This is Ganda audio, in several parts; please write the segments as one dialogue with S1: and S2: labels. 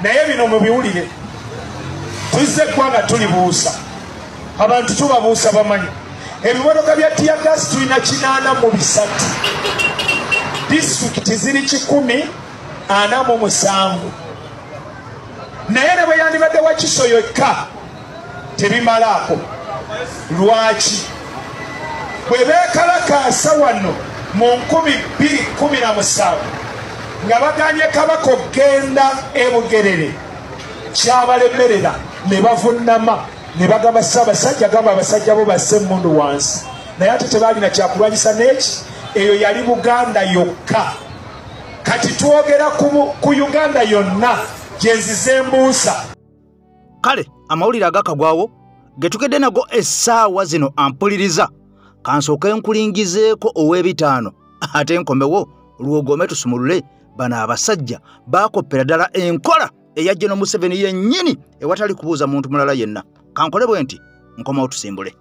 S1: naye bino mubiwulire tuzze eggwanga tulibuusa abantu tubabuusa bamanyi ebimotoka bya tiyagasi tulina 8 disitulikiti ziri 147 naye ne bwe yandibadde Wakiso yokka tebimalaako. Lwaki bwe beekalakaasa wano mu 2017 nga baganye Kabaka okgenda e Bugerere kyabalemerera ne bavunnama ne bagamba Ssaabasajja gamba abasajja bo basse emmundu wansi, naye ate tebaalina kyakulwanyisa n'eki. Eyo yali Buganda yokka. Kati twogera ku Uganda yonna gyenzize embuusa.
S2: Kale amawulire agakagwawo getukedde nago essaawa zino ampuliriza kansooke nkulingizeeko ow'ebitaano ate nkomewo lwogome tusumulule bano abasajja bakoppera ddala enkola eya General Museveni yennyini ewatali kubuuza muntu mulala yenna. Kankole bwe nti nkomawo tusimbule.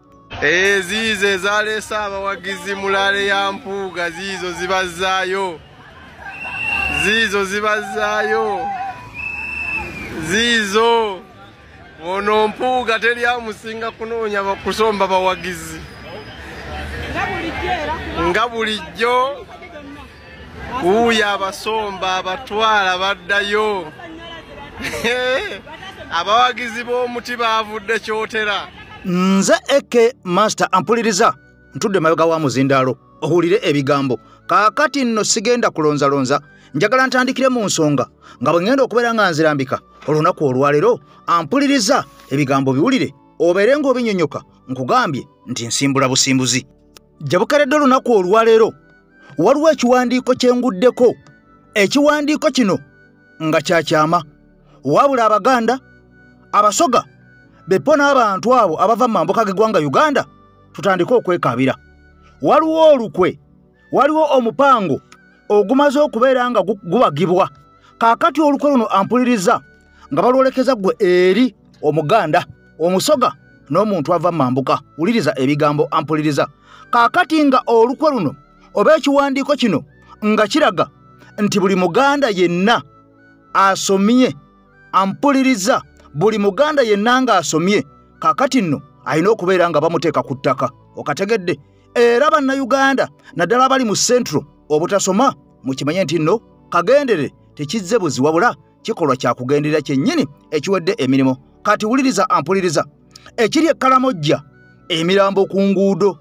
S3: Ziizo ezaleese abawagizi mulale ya mpuuga ziizo zibazzaayo. Ziizo ono mpuuga teri amusinga kunoonya kusomba bawagizi nga bulijjo. Uya abasomba abatwala baddayo. Abawagizi b'omuti baavudde kyotera.
S2: Nze Eke Master ampuliriza ntudde mayoga wa muzindaalo owulire ebigambo. Kaakati nno sigenda kulonzalonza, njagala ntandikire mu nsonga nga bwe ngenda okubeera nga nzirambika olunaku olwaleero. Ampuliriza ebigambo biwulire obeere ng'obinyonyoka. Nkugambye nti nsimbula busimbuzi. Jabukeredde olunaku olwaleero waliwo ekiwandiiko kye nguddeko. Ekiwandiiko kino nga kyakyama, wabula Abaganda Abasoga beppo n'abantu abo abava mu mambuka g'eggwanga Uganda tutandike okwekabira. Waliwo olukwe, waliwo omupango ogumaze okubeera nga gubagibwa. Kaakati olukwe luno ampuliriza nga balwolekeza gwe eri Omuganda, Omusoga n'omuntu ava mu mambuka. Wuliriza ebigambo ampuliriza. Kaakati nga olukwe luno oba ekiwandiiko kino nga kiraga nti buli Muganda yenna asomye, ampuliriza buli Muganda yenna nga asomye kaakati nno alina okubeera nga bamuteeka ku ttaka. Okategedde? Era bannayuganda naddala abali mu Central obutasoma mukimanye nti nno kagendere tekizze buzi wabula kikolwa kya kugenderera kyennyini ekiwedde emirimu. Kati wuliriza ampuliriza ekiri e Kalamojja emirambo ku nguudo.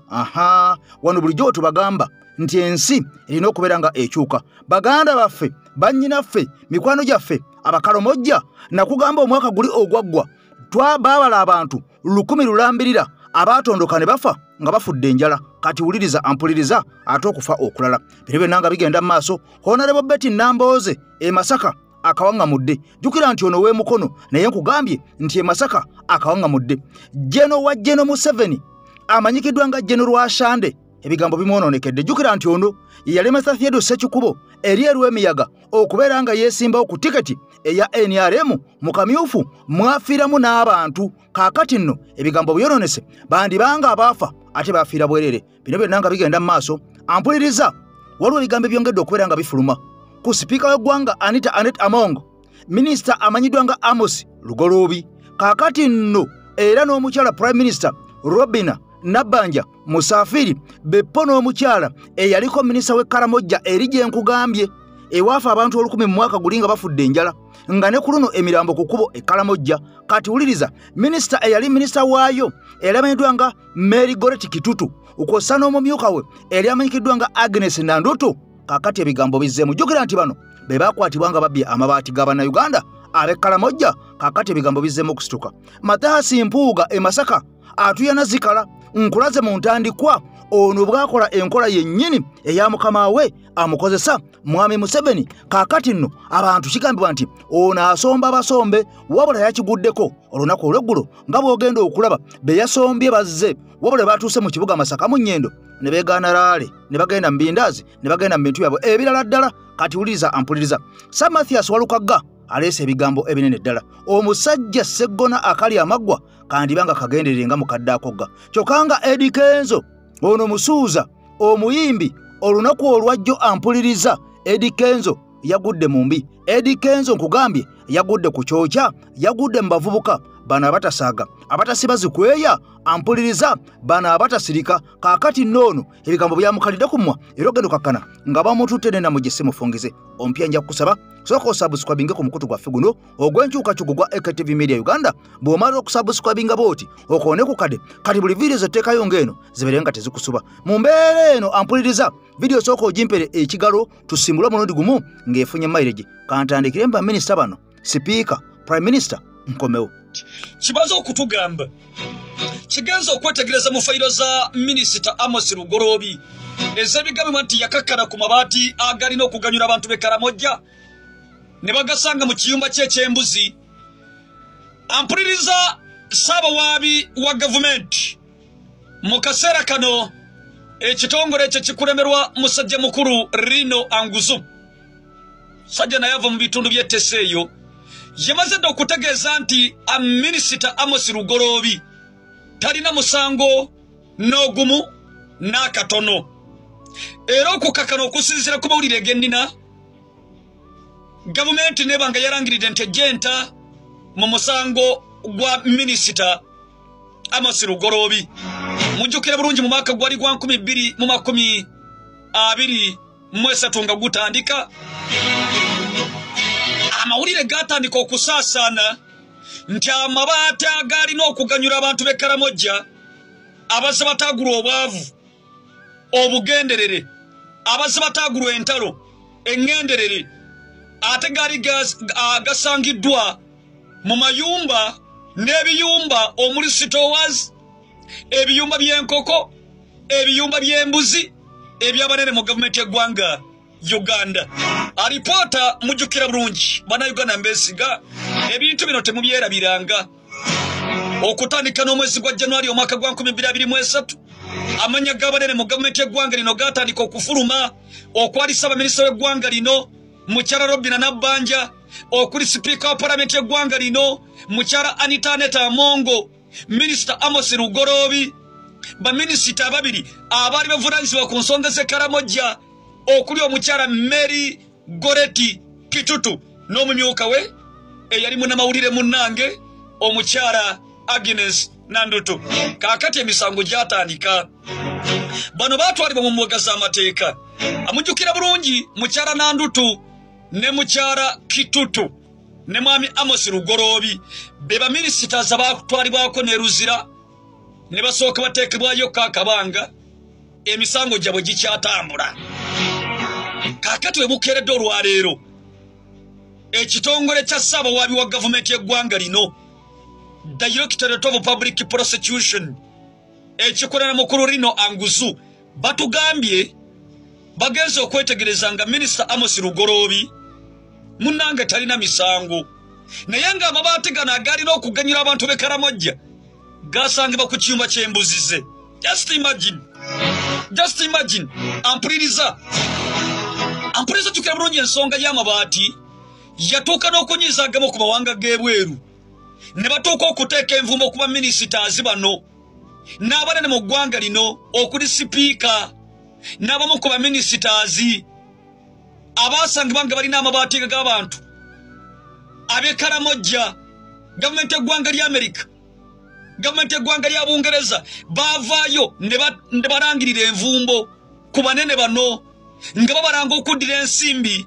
S2: Wano bulijjo tubagamba nti ensi erina okubeera nga ekyuka. Baganda baffe, bannyinaffe, mikwano gyaffe Abakalomojja, nakugamba omwaka guli ogwaggwa twabaabala abantu 100 lulambirira abatondoka ne bafa nga bafudde enjala. Kati wuliriza ampuliriza ate okufa okulala. Bino byonna nga bigenda mu maaso. Honorable Betty Nambooze e Masaka akawaŋŋamudde. Jjukira nti ono w'emukono naye nkugambye nti e Masaka akawaŋŋamudde. Jeno wa Jeno Museveni amanyikiddwa nga Jeno Rwashande ebigambo bimwononekedde. Jjukira nti ono yalemesa Theodore Ssekikubo eri Erwemiyaga okubeera nga yeesimbawo ku tiketi eya NRM mu kamyufu mwafiiramu n'abantu. Kaakati nno ebigambo byononese bandibanga abaafa ate baafiira bwerere. Bino byonna nga bigenda mu maaso. Ampuliriza waliwo ebigambo byongedde okubeera nga bifuluma ku sipiika w'eggwanga Anita Anet Among, minisita amanyiddwa nga Amos Lugoloobi. Kaakati nno era n'omukyala Prime Minister Robina Nabbanja Musafiri beppo n'omukyala eyaliko minisita w'e Karamojja eri gye nkugambye ewaafa abantu 1000 mu mwaka guli nga bafudde enjala nga ne ku luno emirambo ku kkubo e Karamojja. Kati wuliriza minisita eyali minisita waayo eramanyiddwa nga Mary Goretti Kitutu ukosa n'omumyuka we eri amanyikiddwa nga Agnes Nandutu. Kaakati ebigambo bizzeemu. Jjukira nti bano be baakwatibwa nga babbye amabaati g'Abannayuganda ab'e Karamojja. Kaakati ebigambo bizzeemu okusituka. Matahasi Mpuuga e Masaka atuyana zikala nkulaze mu ntandikwa ono bwakola enkola yennyini eya mukama we amukozesa Mwami Museveni. Kaakati nno abantu kigambibwa nti ono asomba abasombe wabula yakiguddeko olunaku olw'eggulo nga bw'ogenda okulaba be yasombye bazze wabula batuuse mu kibuga Masaka mu Nnyendo ne beegaana Laale ne bagenda mu Mbindaazi ne bagenda mu bintu byabwe ebirala ddala. Kati wuliriza ampuliriza. Sir Mathias Walukagga aleese ebigambo ebinene ddala. Omusajja Sseggona akali amaggwa kandibanga kagenderere nga mukadde akogga. Kyokka nga Eddie Kenzo ono musuuza omuyimbi olunaku olwajjo ampuliriza Eddie Kenzo yagudde mu mbi. Eddie Kenzo nkugambye yagudde ku kyokya, yagudde mu bavubuka bano abatasaaga, abatasiba zikweya, ampuliriza bano abatasirika. Kaakati noono ebigambo byamukalidde ku mmwa era ogenda okakkana nga bamututte nena mugisi mufungize. Ompya nja kukusaba sooka osubscribinge ku mukutu gwaffe guno ogw'enkyukakyuka gwa AKTV Media Uganda. Bw'omala okusubscribinga bw'oti okoone ku kade kati buli vidiyo zotteekayo ng'eno zibeere nga tezikusuba. Mu mbeera eno ampuliriza vidiyo sooka ogimpere ekigalo tusimbule omulundi gumu ng'efunye mileage. Kantandikire mu baminisita bano, sipiika, prime minister, nkomewo.
S4: Kibazo okutugamba kigenza okwetegereza mu fayiro za minisita Amos Lugorobi ez'ebigambibwa nti yakakkana ku mabaati agalina okuganyula abantu b'e Karamoja ne bagasanga mu kiyumba ky'ekyembuzi. Ampuliriza Ssaabawaabi wa gavumenti mu kaseera kano ekitongole ekyo kikulemerwa musajja mukulu Rino Anguzu. Sajja naye ava mu bitundu by'ettesa eyo yamaze dda okutegeeza nti minisita Amos Lugorobi talina musango n'ogumu n'akatono. Era okukakkana okusinziira ku mawulire gennina, gavumenti neba nga yalangiridde nti ejjenta mu musango gwa minisita Amos Lugorobi. Mujjukire bulungi mu mwaka gwali gwa 2023 nga gutandika, amawulire gatandika okusaasaana nti amabaati agalina okuganyula abantu b'e Karamoja abazze bataagulwa obwavu, obugenderere, abazze bataagulwa entalo, eŋŋenderere, ate gaali gasangiddwa mu mayumba n'ebiyumba omuli stores, ebiyumba by'enkoko, ebiyumba by'embuzi, ebyabanene mu gavumenti y'eggwanga Uganda. Alipoota mujjukira bulungi bannayuganda mbeesiga ebintu bino temubyerabiranga. Okutandika n'omwezi gwa January omwaka gwa 2023 amanya g'abanene mu gavumenti y'eggwanga lino gatandika okufuluma, okwali Ssaabaminisita w'eggwanga lino Mukyala Robinah Nabbanja, okuli sipiika wa palamenti y'eggwanga lino Mukyala Anita Amongo, minisita Amos Lugorobi, baminisita ababiri abaali bavunaanyizibwa ku nsonga z'e Karamoja okuli omukyala Mary Goreti Kitutu n'omumyuka we eyali munnamawulire munnange omukyala Agnes Nandutu. Kaakati emisango gyatandika, bano baatwalibwa mu mbuga z'amateeka. Amujjukira bulungi mukyala Nandutu ne mukyala Kitutu ne mwami Amos Lugorobi be baminisita abaatwalibwako ne Luzira ne basooka bateekebwayo Kakabanga, emisango gyabwe gikyatambula. Kaakati we bukeeredde olwaleero ekitongole kya Ssaabawaabi wa gavumenti y'eggwanga lino, Directorate of Public Prosecution, ekikolera mukulu Rino Anguzu, batugambye bagenze okwetegereza nga minisita Amos Lugorobi munnange talina misango, naye nga amabaati gano agalina okuganyula abantu b'e Karamoja gasangibwa ku kiyumba ky'embuzi ze. Just imagine. Ampuliriza tukira bulungi ensonga y'amabaati yatuuka n'okunyiza agamu ku mawanga g'ebweru ne batuuka okuteeka envumbo ku baminisitaazi bano n'abanene mu ggwanga lino okuli sipiika n'abamu ku baminisitaazi abaasangibwa nga balina amabaati g'abantu ab'e Karamoja. Gavumenti y'eggwanga lya Amerika, gavumenti y'eggwanga lya Bungereza baavaayo ne balangirira envumbo ku banene bano nga babalanga okuddira ensimbi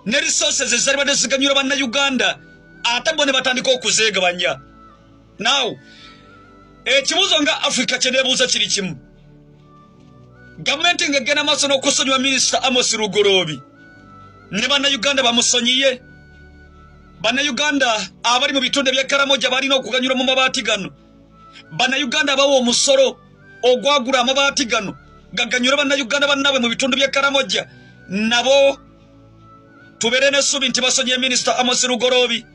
S4: ne resources ezali badde ziganyula bannayuganda ate bo ne batandika okuzeegabanya. Now ekibuuzo nga Africa kye neebuuza kiri kimu, gavumenti ng'egenda maaso n'okusonyiwa minisita Amos Lugorobi ne bannayuganda bamusonyiye. Bannayuganda abali mu bitundu by'e Karamoja balina okuganyula mu mabaati gano, bannayuganda bawa omusolo ogwagula amabaati gano gaganyula bannayuganda bannaabwe mu bitundu by'e Karamoja, nabo tubeere n'essuubi nti basonyiye minisita Amos Lugorobi.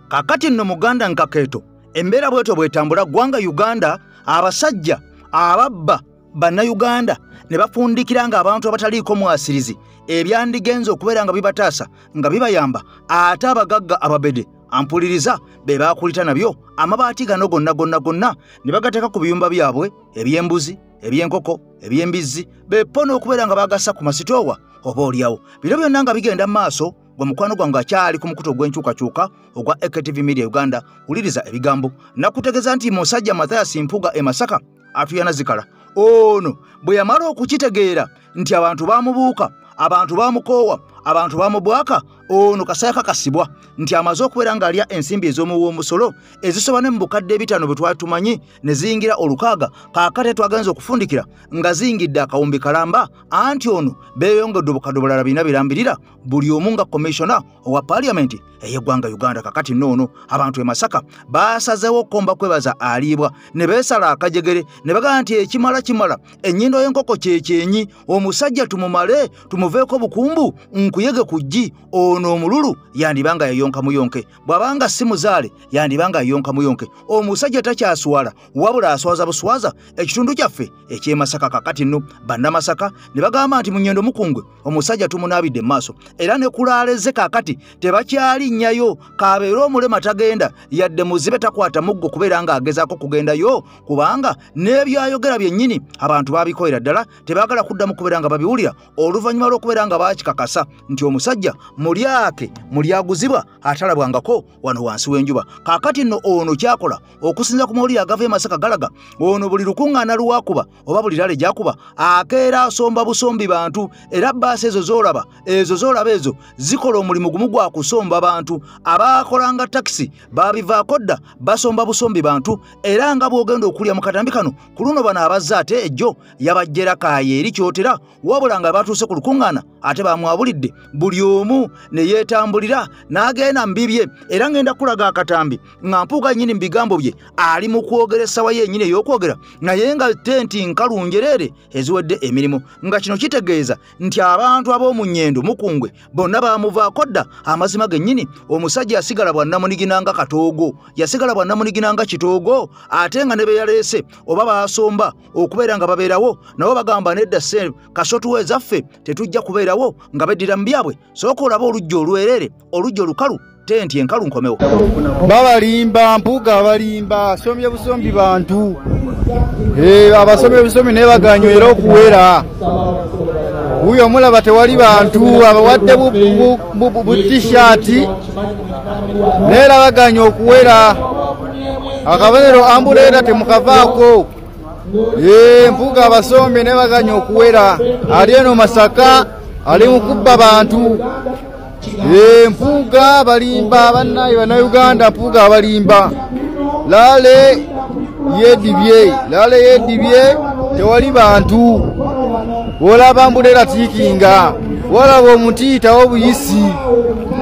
S2: Kaakati nno muganda nkakeeto embeera bwetyo bwetambula ggwanga Uganda, abasajja ababba bannayuganda ne bafundikira nga abantu abataliiko mwasirizi ebyandigenza okubeera nga bibataasa nga bibayamba ate abagagga ababede. Ampuliriza be baakulita nabyo amabaati gano gonna ne bagateeka ku biyumba byabwe eby'embuzi, ebyenkoko ebyembizzi bepona okubeera nga bagasa ku masitoowa oba olyawo bino byonna nga bigenda mu maaso gwe mukwano gwange akyali ku mukuto gw'enkyukakyuka ogwa AKTV Media Uganda wuliriza ebigambo nakutegeeza nti musajja Mathias Mpuuga e Masaka atuyana zikala ono bwe yamala okukitegeera nti abantu bamubuuka abantu bamukoowa abantu bamubwaka ono kasaya kakasibwa nti amaze okubeera ng'alya ensimbi ez'omuwoomusolo ezisoba ne mu bukadde ebitaano bwe twali tumanyi ne ziyingira olukaaga kaakati twagenza okufundikira nga ziyingidde akawumbi kalamba anti ono beeyongedde obukadde bulala birina birambirira buli omu nga komishona owa paaliyamenti ey'eggwanga Uganda. Kakati noono abantu e Masaka baasazeewo okkomba kwebaza aliibwa ne beesala akajegere ne bagamba nti ekimala kimala ennyindo y'enkoko kyekyenyi omusajja tumumale tumuveeko bukumbu nkuyege kujji ono omululu yandibanga yayonka muyonke bw'abanga si muzaale yandibanga yayonka muyonke omusajja takyaswala wabula aswaza buswaza ekitundu kyaffe eky'e Masaka. Kakati nno bannamasaka ne bagamba nti munyendo mukungwe omusajja tumunaabidde mu maaso era ne kulaaleze kakati tebakyalinnya kabeera omulema tagenda yadde muzibe takwata muggo kubeera ng'agezaako kugendayo kubanga n'ebyayogera byennyini abantu baabikoera ddala tebaagala kuddamu kubeera nga babiwulira oluvannyuma lw'okubeera nga baakikakasa nti omusajja mulyake mulyaguzibwa atalabwangako wano wansi w'enjuba. Kaakati nno ono kyakola okusinza ku mawulire agava e Masaka galaga ono buli lukuŋŋaana luwakuba oba buli lale gyakuba akeera asomba busombi bantu era bbaasi ezo z'olaba ezo zikola omulimu gumu gwa kusomba abantu abakolanga takisi babivaako dda basomba busombi bantu era nga bw'ogenda okulya mu katambi kano ku luno bano abazze ate ejjo yabajjera kaaye eri kyotera wabula nga batuuse ku lukuŋŋaana ate bamwabulidde buli omu ne yeetambulira n'agenda mu bibye era ngenda kulaga akatambi nga Mpuuga nnyini mu bigambo bye ali mu kwogera essawa yennyini ey'okwogera naye nga tenti nkalu njereere eziwedde emirimu nga kino kitegeeza nti abantu ab'omu nnyendo mukungwe bonna bamuvaako dda amazima gennyini omusajja yasigala bwannamuniginanga katoogo yasigala bwannamuniginanga kitoogo ate nga ne beyaleese oba baasomba okubeera nga babeerawo nabo bagamba nedda se kasotuwa ezaffe tetujja kubeerawo nga beddira mu byabwe sooka olaba olujja olwerere olujja olukalu tenti enkalu nkomewo
S5: babalimba Mpuuga abalimba asomye busombi bantu abasomye busombi naye baganywerera okuwera huyo mulaba tewali bantu abawadde butishaati neera baganya okuwera akabonero ambuleera temukavaako Mpuuga abasomye naye baganya okuwera ali eno Masaka ali mukubba bantu Mpuuga balimba bannaye bannayuganda Mpuuga abalimba lale yedibye tewali bantu olaba ambuleera tiikinga walaba omutiita w'obuyisi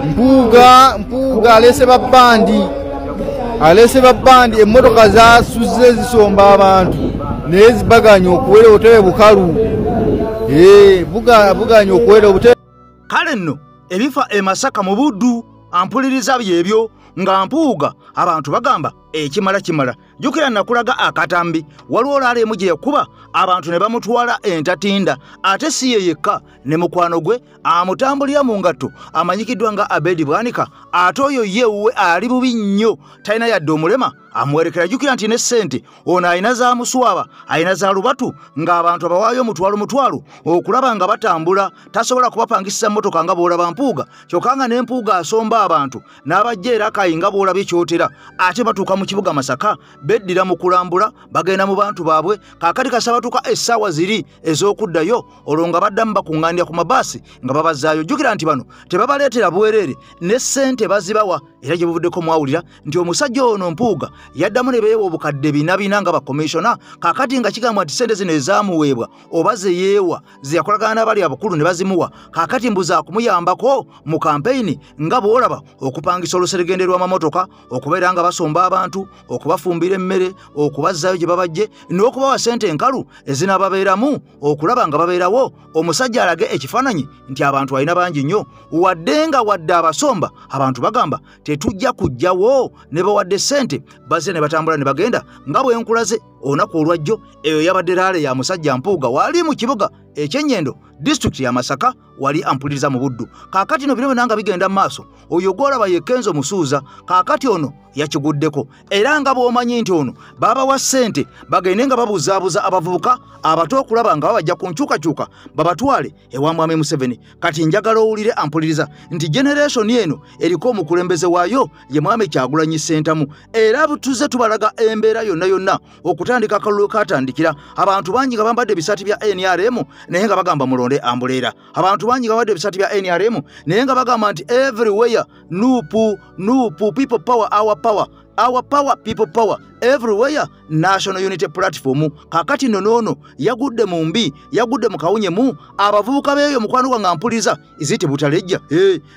S5: Mpuuga alese babbandi emmotoka zasuzze zisomba abantu naye zibaganya okuwera obutebe bukalu buganya okuwera obutebe
S2: kale nno ebifa e Masaka mu buddu ampuliriza byebyo nga Mpuuga abantu bagamba ekimala kimala jukira nakulaga akatambi waliwo olaala emu gye yakuba abantu ne bamutwala entatinda ate si ye yekka ne mukwano gwe amutambulira mu ngatto amanyikiddwa nga Abedi Bwanika ate oyo ye wuwe ali bubi nnyo talina yadde omulema amuwerekera jukira nti ne ssente ono alina za muswaba alina za lubatu ng'abantu abawaayo mutwalo okulaba nga batambula tasobola kubapangisa mmotoka nga bw'olaba Mpuuga kyokka nga ne Mpuuga asomba abantu n'abajja era akayi nga bw'olaba ekyotera ate batuuka mu kibuga Masaka beddira mu kulambula bagenda mu bantu baabwe kaakati kasabatuuka essaawa ziri ez'okuddayo olwo nga baddamu bakuŋŋaanira ku mabaasi nga babazaayo jjukira nti bano tebabaleetera bwereere ne ssente bazibawa era gye buvuddeko mwawulira nti omusajja ono Mpuuga yaddamu ne beewa obukadde bina nga bakomishona kaakati nga kigambwa nti ssente zino ezaamuweebwa oba ze yeewa ze yakolagana n'abali abakulu ne bazimuwa kaakati mbuza kumuyambako mu kampeyini nga bw'olaba okupangisa oluseregende lw'amamotoka okubeera nga basomba abantu okubafumbira emmere okubazzaayo gye babajje n'okubawa ssente enkalu ezinaababeeramu okulaba nga babeerawo omusajja alage ekifaananyi nti abantu alina bangi nnyo wadde abasomba abantu bagamba tetujja kujjawo ne bawadde ssente bazze ne batambula ne bagenda nga bwe nkulaze olunaku olwajjo eyo yabadde laale ya musajja mpuuga wali mu kibuga ekyennyendo disitulikiti ya Masaka wali ampuliriza mu Buddu. Kaakati no bino byonna bigenda mu maaso, oyo gw'olaba ye Kenzo Musuuza kaakati ono yakiguddeko, era nga bw'omanyi nti ono babawa ssente bagende nga babuzaabuza abavubuka abato okulaba nga babajja ku nkyukakyuka babatwale ewa Mwami Museveni. Kati njagala owulire ampuliriza nti generation eno eriko omukulembeze waayo ye Mwami Kyagulanyi Ssentamu, era butuze tubalaga embeera yonna yonna okutandika akalulu katandikira. Abantu bangi nga bambadde ebisaati bya NRM naye nga bagamba mulonde Ambuleera. Abantu bangi nga bambadde ebisaati bya NRM naye nga bagamba nti everywhere Nuupu people power, our power, people power, everywhere National Unity Platform. Kakati nonono yagudde mu mbi, yagudde mu kawunyemu, abavubuka beeyo mukwano gwange ampuliriza iziti butalejja.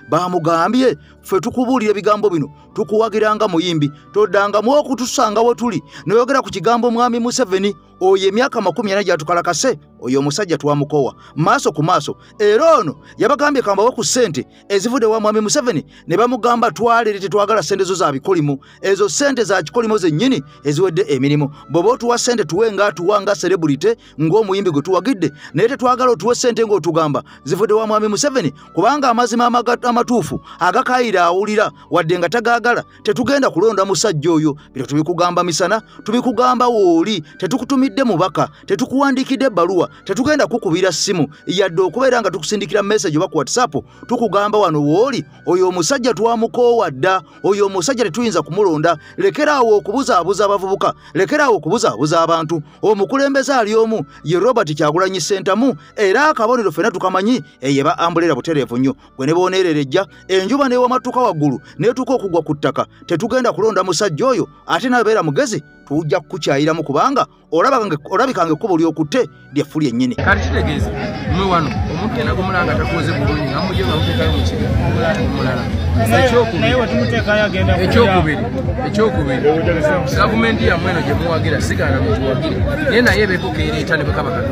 S2: Bamugambye ffe tukubuulira ebigambo bino tukuwagiranga muyimbi toddangamu okutusanga we tuli noyogera ku kigambo Mwami Museveni. Oyo emyaka 40 gyatukalakase, oyo omusajja twamukowa maaso ku maaso. Era ono yabagambye kambawe ku ssente ezivudde wa Mwami Museveni ne bamugamba twalire tetwagala ssente zo za bikolimo, ezo ssente za kikolimo zennyini eziwedde emirimu. Bw'oba otuwa ssente tuwe nga atuwanga celebrity ng'omuyimbi gwe tuwagidde, naye tetwagala otuwe ssente ng'otugamba zivudde wa Mwami Museveni, kubanga amazima amatuufu agakayira awulira wadde nga tagaagala tetugenda kulonda musajja oyo. Bino tubikugamba misana, tubikugamba wooli, tetukutumidde mubaka, tetukuwandikidde ebbaluwa, tetugenda kukubira ssimu yadde okubeera nga tukusindikira message oba ku WhatsApp. Tukugamba wano wooli, oyo omusajja twamukoowa dda, oyo omusajja tetuyinza kumulonda. Lekeraawo okubuzaabuza abavubuka, lekeraawo okubuzaabuza abantu. Omukulembeze ali omu ye Robert Kyagulanyi Ssentamu, era akabonero ffenna tukamanyi eyeba Ambuleera butereevu nnyo. Gwe ne booneererejja enjuba n'ewamatuka waggulu n'etuuka okugwa ku ttaka, tetugenda kulonda musajja oyo ate nabeera mugezi tujja kukukyayiramu kubanga olabikanga ekkubo ly'okutte lyeffu lyennyini.
S6: Kati kitegeeza mmwe wano omuntu yenna gwe mulanga takoze bulungi nga mujje nga muteekayo mu kigo omulala. Ekyokubiri gavumenti yammwe eno gye muwagira sigana mutuwagire naye naye beeko keereeta ne bakaba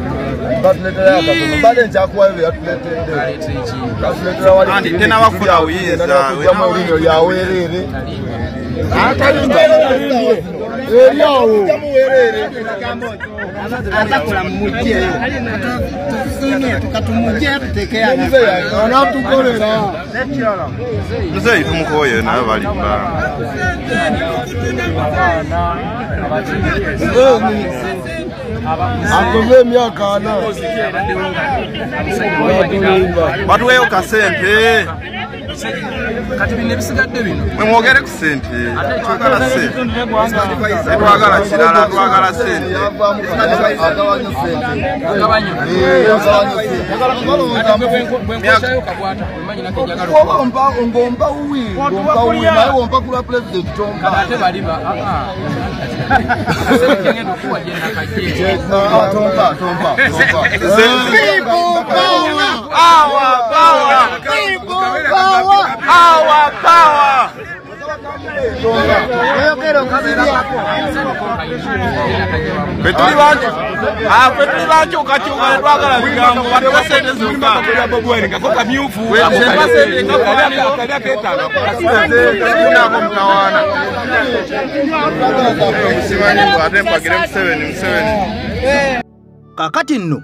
S3: Andi tenabafuna buyinza
S5: yaweerere
S7: atakula mujje tukatumujje tutekea
S5: anatukolera
S3: muzeyi tumukoye naye balimba
S5: akove emyaka 4
S3: batuweyo kasente
S6: kati bino ebisigadde bino
S3: mwogere ku sente twagala sente twagala kirala twagala sente Our power! Betuli bantu ukachuka twagala bigambo batoka sente zuka bogweringa koka myufu sente ngakala ketano nako mtawana simani kwatempa grade 7
S2: kakati nno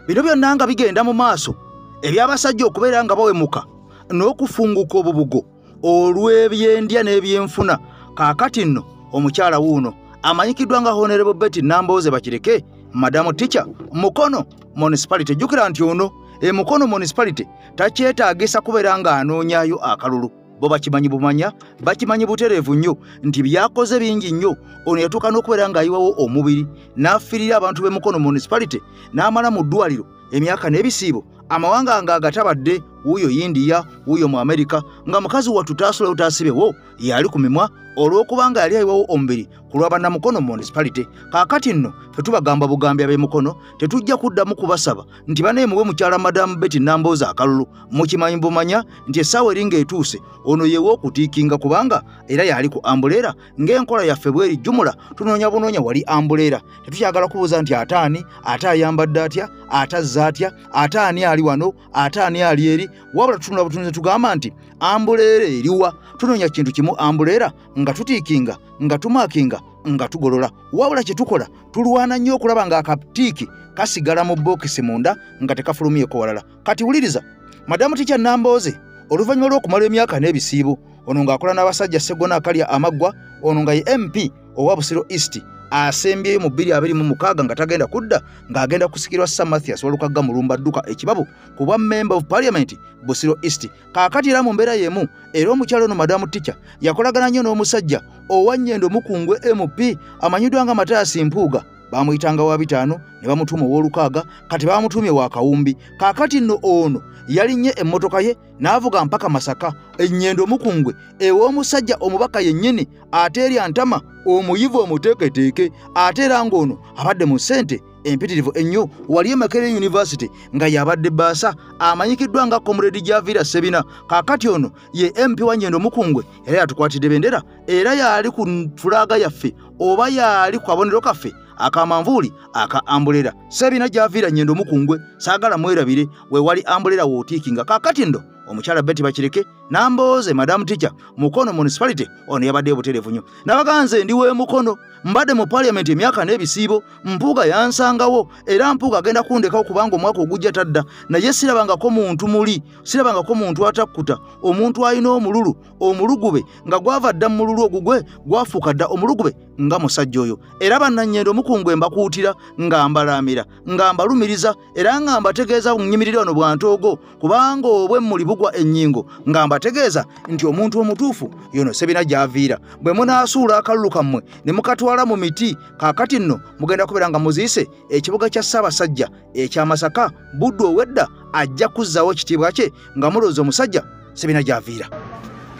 S2: bino byonna nga bigenda mu maaso ebyabasajja okubeera nga bawemuka n'okufunguka obubugo olw'ebyendya n'ebyenfuna. Kaakati nno omukyala wuuno amanyikiddwa nga Honorable Betty Nambooze Bakireke, Madamu Teacher, Mukono Municipality. Jjukira nti ono Mukono Municipality takyetaagisa kubeera nga anoonyaayo akalulu. Bo bakimanyi bumanya, bakimanyi butereevu nnyo nti byakoze bingi nnyo. Ono yatuuka n'okubeera ng'ayiwawo omubiri n'affirira abantu b'e Mukono Municipality n'amala mu ddwaliro emyaka n'ebisiibo. Amawanga nga agatabadde wuyo India, wuyo mu Amerika, nga mukazi wattu taasula utaasibewo yali ku mimwa olw'okubanga yali ayiwawo omubiri ku lwa Bannamukono Municipality. Kaakati nno ffe tubagamba bugambi ab'e Mukono tetujja kuddamu kubasaba nti baneemuwe mukyala Madamu Betty Nambooze akalulu. Mukimanyi bumanya nti essaawa eringa etuuse ono yeewo okutiikinga kubanga era yali ku Ambuleera ng'enkola yaffe bweri jjumula tunoonya bunoonya wali Ambuleera. Tetukyagala kubuuza nti ataani, ate ayambadde atya, atazza atya, ataani ali wano, ataani ali eri, wabula tutunula butunuzi tugamba nti Ambuleera eriwa. Tunoonya kintu kimu Ambuleera nga tutiikinga nga tumaakinga nga tugolola wabula kye tukola tulwana nnyo okulaba ng'akatiiki kasigala mu bookisi munda nga tekafulumyeko walala. Kati wuliriza, Madamu Teacher Nambooze oluvannyuma lw'okumala emyaka n'ebisiibo ono ng'akola n'abasajja Sseggona akalya amaggwa, ono nga ye MP owa Busiro East asembyeyo mu 2026 nga tagenda kudda ng'agenda kusikirwa Sam Mathias Walukagga Mulumba Dduka ekibabu ku bwa Member of Parliament Busiro East. Kaakati era mu mbeera y'emu era omukyalo ono Madamu Teacher yakolagana nnyo n'omusajja owa Nnyendo Mukungwe MP amanyiddwa nga Mataasi Mpuuga, bamuyitanga wa 5 ne bamutuuma ow'olukaaga, kati bamutuumye wa Kawumbi. Kaakati nno ono yalinnye emmotoka ye n'avuga mpaka Masaka. Ennyendo Mukungwe ew'omusajja omubaka yennyini ate erya ntama omuyivu omuteeketeeke, ate era ng'ono abadde mu ssente empitirivu ennyo wali e Makerere University nga yabadde baasa amanyikiddwa nga Comrade Javira Sebina. Kaakati ono ye MP wa Nnyendo Mukungwe era yatukwatidde bendera era yali ku fulaga yaffe oba yali ku kabonero kaffe akamanvuuli aka ambulera. Sebina Javira Nnyendo Mukungwe saagala mwerabire we wali ambulera wootiikinga. Kaakati ndo omukyala Betty Bakireke Nambooze Madamu Teacher Mukono Municipality ono yabadde buterevu nnyo. Nabaganze ndi we Mukono mbadde mu Parliament emyaka n'ebisiibo, Mpuuga yansangawo era Mpuuga agenda kundekawo kubanga omwaka ogujja tadda, naye sirabangako muntu muli, sirabangako muntu atakkuta, omuntu alina omululu omulugube nga gwava dda mu mululu ogugwe gwafuuka dda omulugube nga musajja oyo. Era bannannyendo Mukungwe mbakuutira nga mbalaamira nga mbalumiriza era nga mbategeeza bunnyimirira wano bwantoogo kubanga obwe muli bugwa ennyingo nga mbategeeza nti omuntu omutuufu yono Sebina Javira bwe munaasuula akalulu kammwe ne mukatwala mu miti. Kaakati nno mugenda kubeera nga muziise ekibuga kya Ssaabasajja ekya Masaka Buddu owedda ajja kuzzaawo ekitiibwa kye nga mulowooza omusajja Sebina Javira.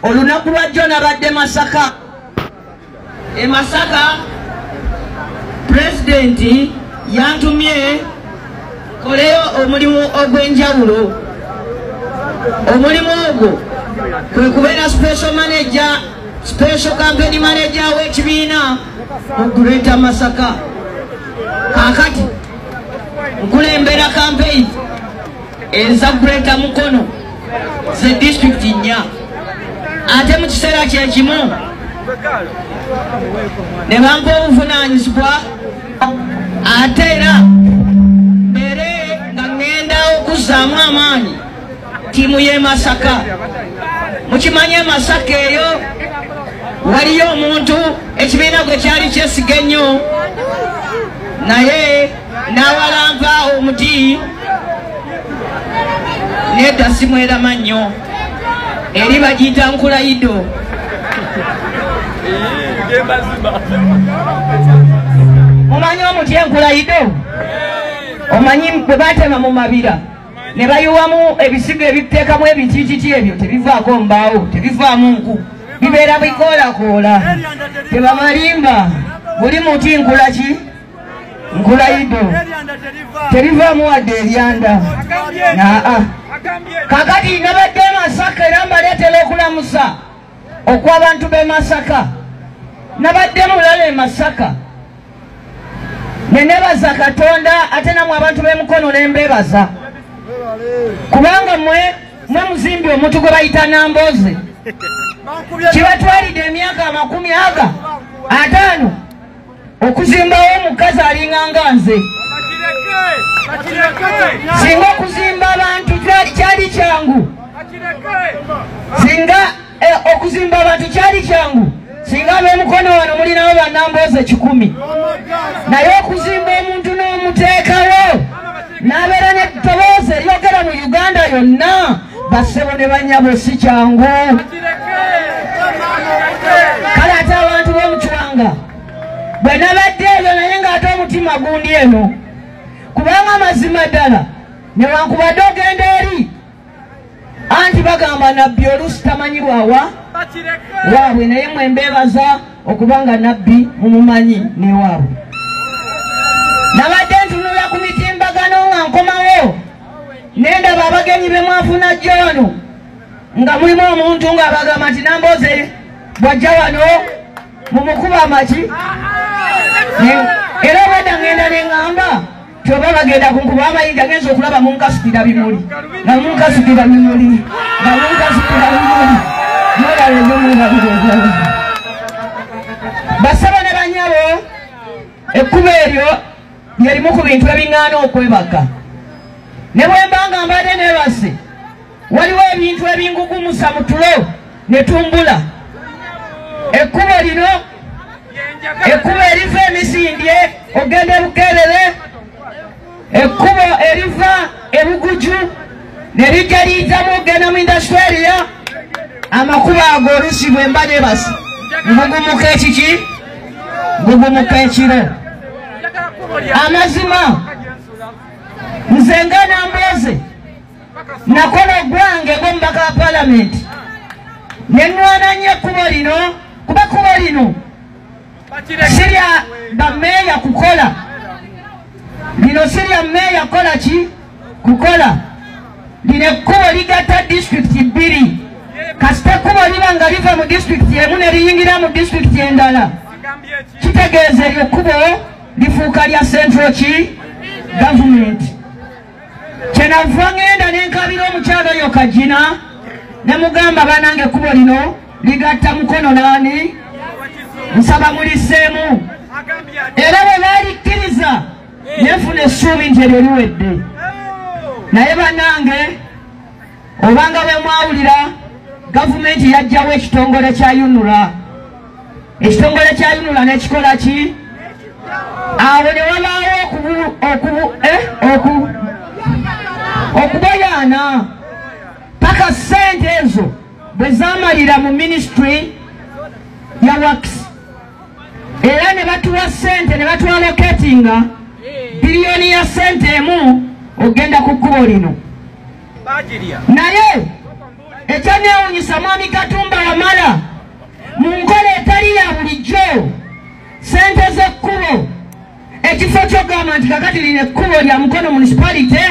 S8: Olunaku lwajjo nabadde Masaka. E Masaka Pulezidenti yantumye koleyo omulimu ogw'enjawulo. Omulimu ogwo kwe kubeera special campaign manager w'ekibiina mu Greater Masaka. Kaakati nkulembera campaign eza Greater Mukono ze district nnya. Ate mu kiseera kyekimu ne bampa obuvunaanyizibwa ate era mbere nga ŋŋenda okuzzaamu amaanyi tiimu y'e Masaka. Mukimanye Masaka eyo waliyo omuntu ekibiina gwe kyali kyesiga ennyo naye n'awalampa omuti nedda simwerama nnyo eri bagiyita Nkulayido. Omanyi omuti Nkulayido? Omanyi bwe batema mu mabira ne bayiwamu ebisigo ebiteekamu ebitiititi ebyo tebivaako mbaawo, tebivaamu nku, bibeera bikoolakoola, tebamalimba. Buli muti nkulaki? Nkulayido. Tebivaamu wadde eryanda. Kaakati nabadde Masaka era mbaleetera okulamusa okw'abantu b'e Masaka. Nabadde mulala e Masaka ne nebaza Katonda ate namwe abantu b'e Mukono ne mbebaza kubanga mwe muzimbi omuntu gwe bayita Nambooze kibatwalidde emyaka 50 okuzimbawo omukazi alinganga nze. Singa okuzimba abantu kyali kyangu, singa okuzimba abantu kyali kyangu, singa ab'e Mukono wano mulinawo ba Nambooze 100, naye okuzimba omuntu n'omuteekawo n'abeera n'eddoboozi eryogera mu Uganda yonna bassebo ne bannyabo si kyangu. Kale ate abantu b'omucwanga bwe nabadde ebyo naye ng'ate omutima gundi eno kubanga mazima ddala newankubadde ogenda eri anti bagamba nabbi oluusi tamanyibwawa waabwe naye mwe mbeebaza okubanga nabbi mumumanyi newaabwe. Nabadde ntunula ku mitimbagano nga nkomawo nendaba abagenyi be mwafuna jjono nga mulimu omuntu ng'abagamba nti Nambooze bwajja wano mumukuba amaki era obwedda ngenda neŋŋamba tyoba bagenda kunkuba amayinja genza okulaba munkasukira bimuli nga munkasukira bimuli nga munkasukira bimuli nolala ebyomulabire basaba ne banya banyabo ekkubo eryo lyerimu ku bintu ebiŋŋaana okwebaka ne bwe mbanga mbadde neebase waliwo ebintu ebingugumusa mu tulo ne tumbula ekkubo lino ekkubo eriva emisindye ogenda ebukeerere ekkubo eriva ebuguju ne lijja liyitamu ogenda mu indasitreria amakubo ago oluusi bwe mba neebase ngugumuka ekiki ngugumuka ekiro amazima nze nga Nambooze nakola ogwange ng'omubaka wa palamenti ne nnwana nnyo ekkubo lino kuba ekkubo lino sirya bameeya kukola lino sirya meeya kukola ki kukola lino ekkubo ligatta disitulikiti bbiri kasita ekkubo liba nga liva mu disitulikiti emu ne liyingira mu disitulikiti endala kitegeeza eryo ekkubo lifuuka lya central ki gavumenti kyenava ngenda nenkabira omukyalo oyo Kajina ne mugamba banange ekkubo lino ligatta mukono nani nsaba muliseemu era bwe baalikkiriza nenfuna essuubi nti eryo liwedde naye banange obanga bwe mwawulira gavumenti yajjawo ekitongole kya UNRA ekitongole kya UNRA nekikola ki awo ne wabaawo okuboyaana paka sente ezo bwe zamalira mu ministry ya works era ne batuwa sente ne batuwa locatinga biliyoni ya sente emu ogenda ku kkubo lino naye ekyanewunyisa Mwami Katumba Wamala mu nkola etali ya bulijjo sente z'ekkubo ekifo ky'ogamba nti kakati lino ekkubo lya Mukono municipality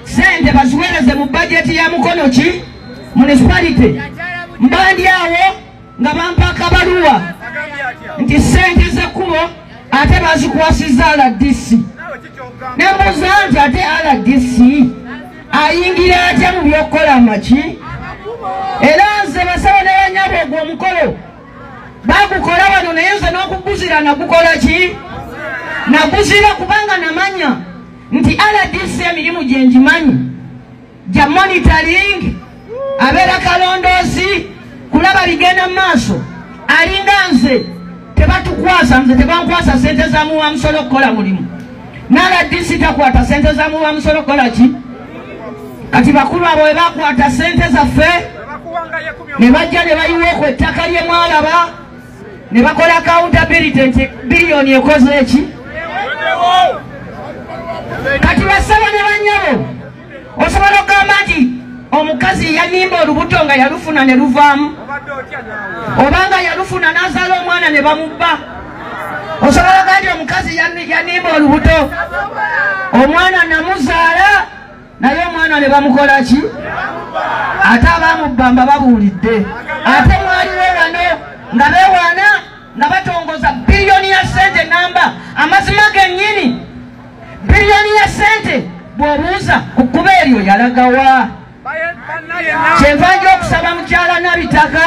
S8: sente baziweereze mu bajeti ya Mukono ki municipality mbandi awo nga bampa akabaluwa nti sente z'ekkubo ate bazikwasizza RDC nembuuza nti ate RDC ayingira atya mu by'okukola amaki era nze basaba ne banyabo ogwo omukolo bagukola wano naye nze n'okuguzira nagukola ki naguzira kubanga namanya nti RDC emirimu gye ngimanyi gya monitoring abeera kalondoozi kulaba bigenda mu maaso alinga nze tebatukwasa nze tebankwasa sente za muwa musolo okukola mulimu RDC takwata sente za muwa musolo okukola ki kati bakulu abo bwe bakwata sente zaffe ne bajja ne bayiwaoko ettaka lye mwalaba ne bakola accountability nti biliyoni ekoze eki kati basaba ne banyabo osobola okugamba nti omukazi yanimba olubuto nga yalufuna ne luvaamu obanga yalufuna n'azaala omwana ne bamubba osobola okugamba nti omukazi yanimba olubuto omwana namuzaala naye omwana ne bamukola ki ate abamubbamba babuulidde ate mwaliwo bano nga beewaana nga batongoza biliyoni ya sente namba amazima gennyini biliyoni ya sente bw'obuuza ku kkuba eryo yalagawa kyenva nja okusaba mukyala Nabitaka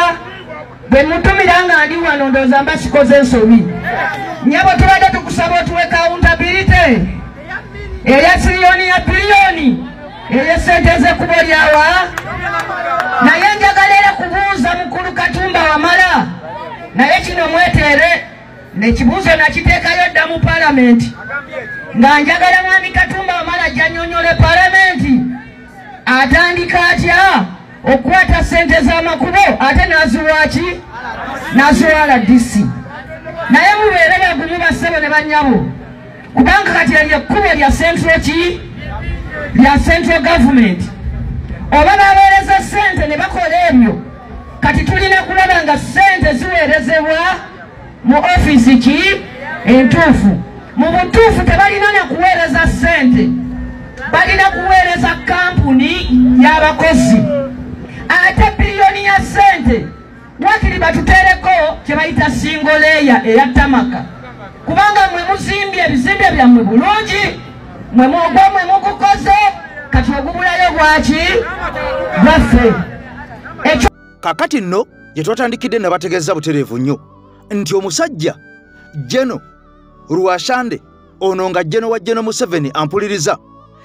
S8: bwe mutumira nga ndi wano ndowooza mba sikoze ensobi nyabo tubadde tukusaba otuwe accountability eya tiriyoni ya biliyoni eyo sente z'ekkubo lyawa naye njagala era kubuuza mukulu Katumba Wamala naye kino mweteere nekibuuzo nakiteekayo dda mu palamenti nga njagala Mwami Katumba Wamala janyonyole palamenti atandika atya okukwata sente z'amakubo ate naziwa ki naziwa RDC naye mubeere bagumu bassebo ne bannyabo kubanga kati eryo ekkubo lya central ki lya central government oba baweereza sente ne bakola ebyo kati tulina kulaba nga sente ziweerezebwa mu ofiisi ki entuufu mu butuufu tebalina na kuweereza sente balina kuweereza kampuni y'abakozi ate biliyoni ya sente wakiri batuteereko kye bayita singoleya eya tamaka kubanga mwe muzimbye ebizimbe byammwe bulungi mwe mwogwa mwe mugukoze kati ogubulayo bwaki bwaffe
S2: kakati nno gye twatandikidde ne bategeeza butereevu nnyo nti omusajja Jeno Ruwashande ono nga Jeno wa Jeno Museveni ampuliriza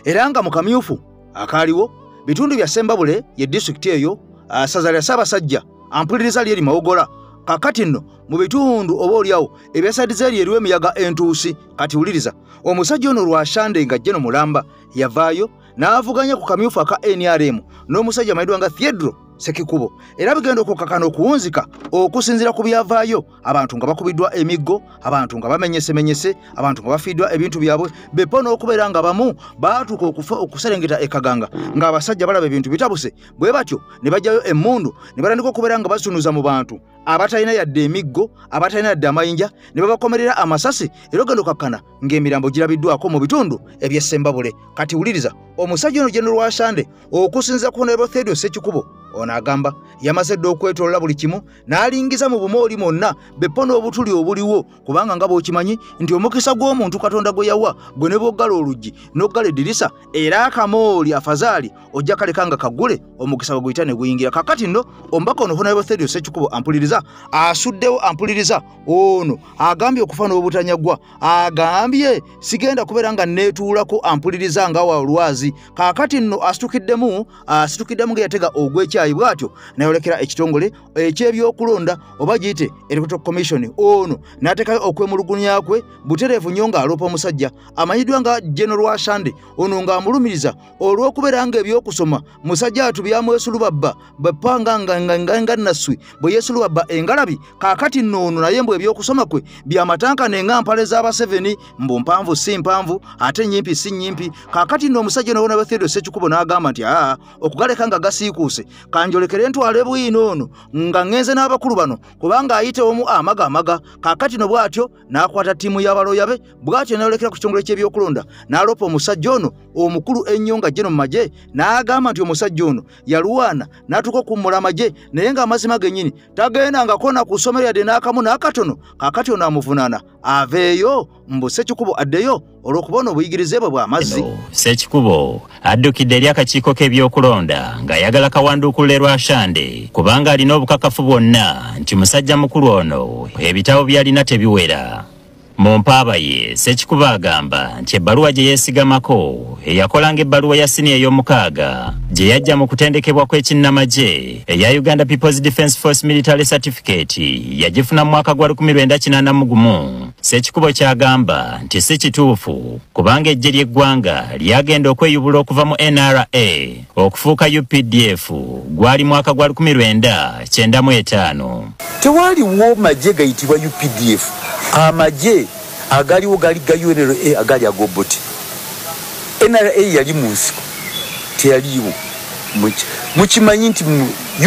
S2: era nga mukamyufu akaaliwo bitundu bya Sembabule ye district eyo saza lya Ssaabasajja ampuliriza lyeri Mawogola kakati nno mu bitundu oba oliawo ebyasadiza eriwe emiyaga entuusi kati wuliriza omusajja ono Ruwashande nga Jeno Mulamba yavaayo n'avuganya ku kamyufu aka NRM n'omusajja amayidwa nga Theodore Sekikubo era bigenda okukakana okuwunzika okusinzira ku byavaayo abantu nga bakubiddwa emiggo abantu nga bamenyese abantu nga bafiiddwa ebintu byabwe bepo n'okubeera nga bamu baatuuka okufa okuserengeta ekaganga ng'abasajja balaba ebintu bitabuse bwe batyo ne bajjayo emmundu ne batandika okubeera nga basunuza mu bantu abatalina yadde emiggo abatalina yadde amayinja ne babakomerera amasasi era ogenda okakana ng'emirambo girabiddwako mu bitundu eby'Essembabule kati wuliriza omusajja ono Jeno Ruwashande okusinza ku Honorable Theodore Sekikubo ono agamba yamaze dde okwetolola buli kimu n'alingiza mu bumooli mwonna bepo n'obutuli obuliwo kubanga nga bw'okimanyi nti omukisa gw'omuntu Katonda gwe yawa gwe ne bw'oggala oluggi n'oggala eddirisa era akamooli afazaali ojja kaleka nga kaggule omukisa bwe guyita ne guyingira kakati nno omubaka ono Honorable Theodore Sekikubo ampuliriza asuddewo ampuliriza ono agambye okufa n'obutanyagwa agambye sigenda kubeera nga neetuulako ampuliriza nga wa olwazi kakati nno asitukiddemu ng'eyatega ogw'ekyayi bw'atyo nayolekera ekitongole eky'ebyokulonda oba giyite Electoral Commission ono n'ateekayo okwemulugunya kwe butereevu nnyo ng'aloopa omusajja amanyiddwa nga Jeno Ruwashande ono ng'amulumiriza olw'okubeera ng'ebyokusoma musajja atubyamwesulubabba bwepanga nga nasswi bwe yeesulubabba engalabi kaakati nno ono naye mbwe ebyokusoma kwe byamatankane ng'ampale z'Aba7 mbu mpanvu si mpanvu ate nnyimpi si nnyimpi kaakati nno omusajja Honorable Theodore Sekikubo n'agamba nti okugaleka nga gasiikuuse kanjolekere ntwale bwino ono nga ngenze n'abakulu bano kubanga ayite omu amaga kaakati no bw'atyo n'akwata ttiimu y'abalooya be bw'atyo n'ayolekera ku kitongole ky'ebyokulonda n'alopa omusajja ono omukulu ennyo nga Jeno mu magye n'agamba nti omusajja ono yalwana n'atuuka okummula amagye naye ng'amazima gennyini tagendangako na ku ssomero yadde n'akamu n'akatono kaakati ono amuvunaana aveeyo mbu Sekikubo addeyo olw'okubona obuyigirize bwe bw'amazzi.
S9: Sekikubo addukidde eri akakiiko k'ebyokulonda ng'ayagala kawanduukulire Ruwashande kubanga alina obukakafu bwonna nti musajja mukulu ono ebitabo by'alina tebiwera. Mu mpaaba ye Sekikubo agamba nti ebbaluwa gye yeesigamako eyakolanga ebbaluwa ya siniya ey'omukaaga gye yajja mu kutendekebwa kw'ekinnamagye eya Uganda People's Defence Force Military Certificate yagifuna mu mwaka gwa 1981. Sekikubo kyagamba nti si kituufu kubanga eggye ly'eggwanga lyagenda okweyubula okuva mu NRA okufuuka UPDF gwali mwaka gwa 1995.
S10: Tewaliwo magye gayitibwa UPDF. Amagye agaliwo gali ga UNRA agali agoboti. NRA yali mu nsiko teyaliwo. Mukimanyi nti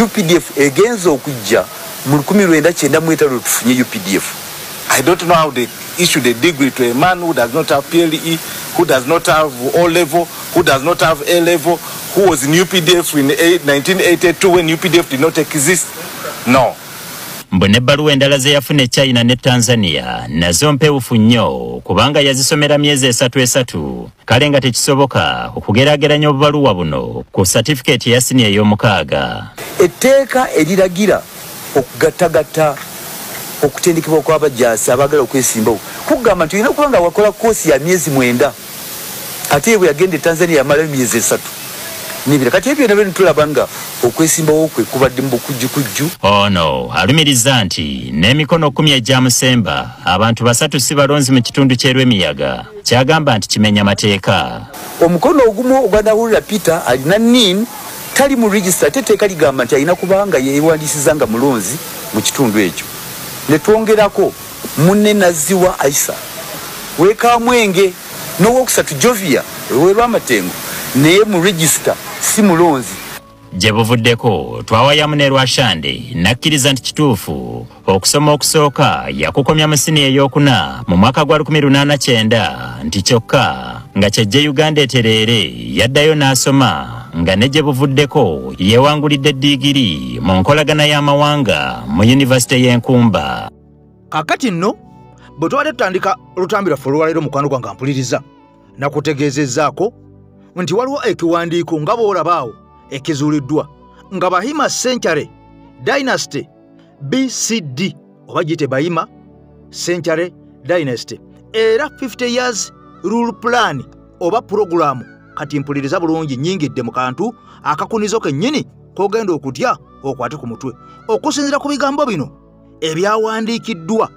S10: UPDF egenza okujja mu 1995 tufunye UPDF.
S11: I don't know how they issued a degree to a man who does not have PLE, who does not have O level, who does not have A level, who was in UPDF in 1982 when UPDF did not exist. No.
S9: Mbone ebbaluwa endala ze yafuna China ne Tanzania nazo mpewufu nnyo kubanga yazisomera myezi 3 kale nga tekisoboka okugeraageranya obubaluwa buno ku certificate ya siniya ey'omukaaga.
S10: Etteeka eriragira okugattagatta okutendekebwa kw'abajaasi abaagala okwesimbawo kugamba nti olina okuba nga wakola koosi ya myezi 9 ate bwe yagenda e Tanzania yamala emyezi 3 nibira kati ebyo nabyo tulaba nga okwesimbawo kwe kubadde mu bukujjukujju.
S9: Ono alumiriza nti n'emikono 10 egya Musemba abantu 3 si balonzi mu kitundu ky'Erwemiyaga kyagamba nti kimenya mateeka.
S10: Omukono ogumu ogwanawulira Peter alina NIN tali mu register teteeka ligamba nti alina kubanga yeewandiisiza nga mulonzi mu kitundu ekyo. Ne twongerako munne Naziwa Aisa weka Mwenge n'owokusatu Jovia Lwamatengo naye mu register si mulonzi.
S9: Gye buvuddeko twawayamu ne Ruwashande nakkiriza nti kituufu okusoma okusooka yakukomya mu siniya ey'okuna mu mwaka gwa 1989 nti kyokka nga kyejje Uganda etereere yaddayo n'asoma nga ne gye buvuddeko yeewangulidde digiri mu nkolagana y'amawanga mu Yunivasite y'Enkumba.
S2: Kakati nno bwe tubadde tutandika olutambi lwaffe olwaleero mukwano gwange ampuliriza nakutegeezezzaako nti waliwo ekiwandiiko nga bw'olabaawo ekizuuliddwa nga Bahima Century Dynasty BCD oba giyite Bahima Century dynasty era 50 years rule plan oba program kati mpuliriza bulungi nnyingidde mu kantu akakunizo kennyini kogenda okutya okwate ku mutwe okusinzira ku bigambo bino ebyawandiikiddwa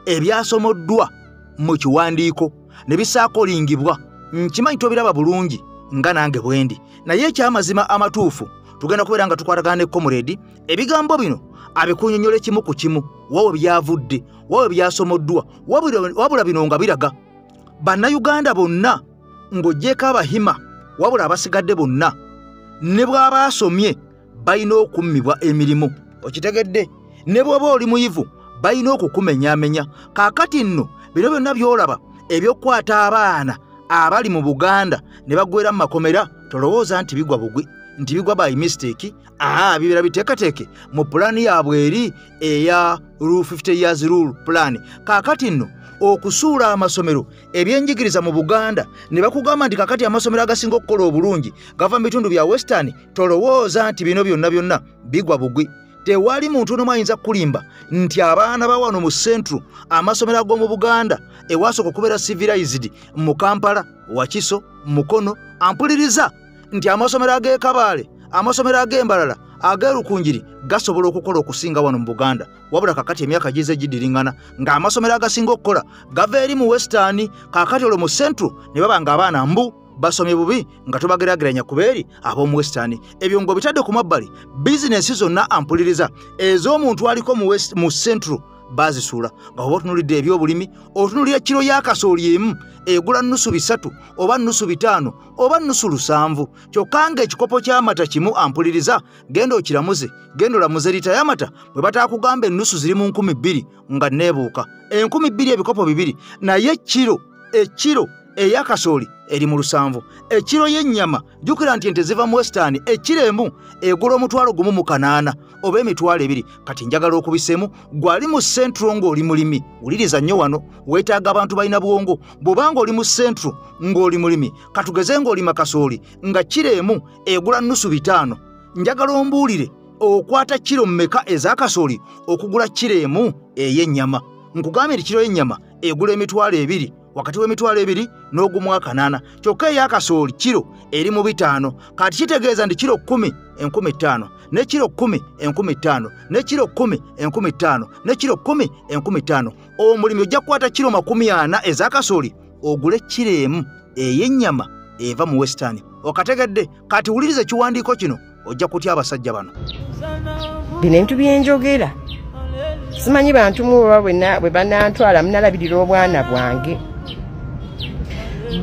S2: ebyasomoddwa mu kiwandiiko ne bisaakolingibwa nkimanyi tobiraba bulungi nga nange bwendi naye ekyamazima amatuufu tugenda kubeera nga tukwatagana ne comrade ebigambo bino abikunyonyola kimu ku kimu wawe byavudde wawe byasomoddwa wabula bino nga biraga bannayuganda bonna ng'oggyeko abahima wabula abasigadde bonna ne bw'aba asomye balina okummibwa emirimu okitegedde ne bw'oba oli muyivu balina okukumenyaamenya kaakati nno bino byonna by'olaba eby'okukwata abaana abali mu Buganda ne bagwera mu makomera tolowooza nti bigwa bugwi nti bigwa by mistake bibeera biteekateeke mu pulaani yaabwe eri eya 50 years rule plan kaakati nno okusuula amasomero ebyenjigiriza mu Buganda ne bakugamba nti kakati amasomero agasinga okukola obulungi gava mu bitundu bya western tolowooza nti bino byonna bigwa bugwi tewali muntu n'omu ayinza kulimba nti abaana ba wano mu central amasomero ag'omu Buganda ewasooka okubeera civilized mu Kampala Wakiso Mukono ampuliriza nti amasomero ag'e Kabale amasomero ag'Embalala ag'Erukunjiri gasobola okukola okusinga wano mu Buganda wabula kakati emyaka gize gidiringana ng'amasomero agasinga okukola gava eri mu western kakati olwo mu central ne baba nga abaana mbu basomye bubi nga tubagerageranya kubeeri ab'omu western ebyo ngo bitadde ku mabbali bizinesi zonna ampuliriza ez'omuntu aliko mu central bazisuula nga oba otunulidde ebyobulimi otunulira kiro y'akasooli emu egula nnusu 3 oba nnusu 5 oba nnusu 7 kyokka ng'ekikopo ky'amata kimu ampuliriza genda okiramuze genda olamuze lita y'amata bwe bataakugamba ennusu ziri mu 2,000 nga neebuuka 2,000 ebikopo 2 naye ekiro ey'akasooli eri mu 7 ekiro y'ennyama jjukira nti ente ziva mu western ekiro emu egula 1,800 oba 2,000 kati njagala okubiseemu gwali mu central ng'oli mulimi wuliriza nnyo wano weetaaga abantu balina bwongo bw'obanga oli mu central ng'oli mulimi katugeze ng'olima kasooli nga kiro emu egula nnusu 5 njagala ombuulire okwata kiro mmeka ez'akasooli okugula kiro emu ey'ennyama nkugambye nti kiro y'ennyama egula 2,000 wakati w'emitwalo 2 n'ogumwaka 8 kyokka ey'akasooli kiro eri mu 5 kati kitegeeza nti kiro 10 15,000 ne kiro 10 15,000 ne kiro 10 15,000 ne kiro 10 15,000 omulimi ojja kukwata kiro 40 ez'akasooli ogule kiro emu ey'ennyama eva mu western okategedde kati wuliriza ekiwandiiko kino ojja kutya abasajja bano
S12: bino ebintu byenjogera simanyi bantu muba bwe banantwala munalabirira obwana bwange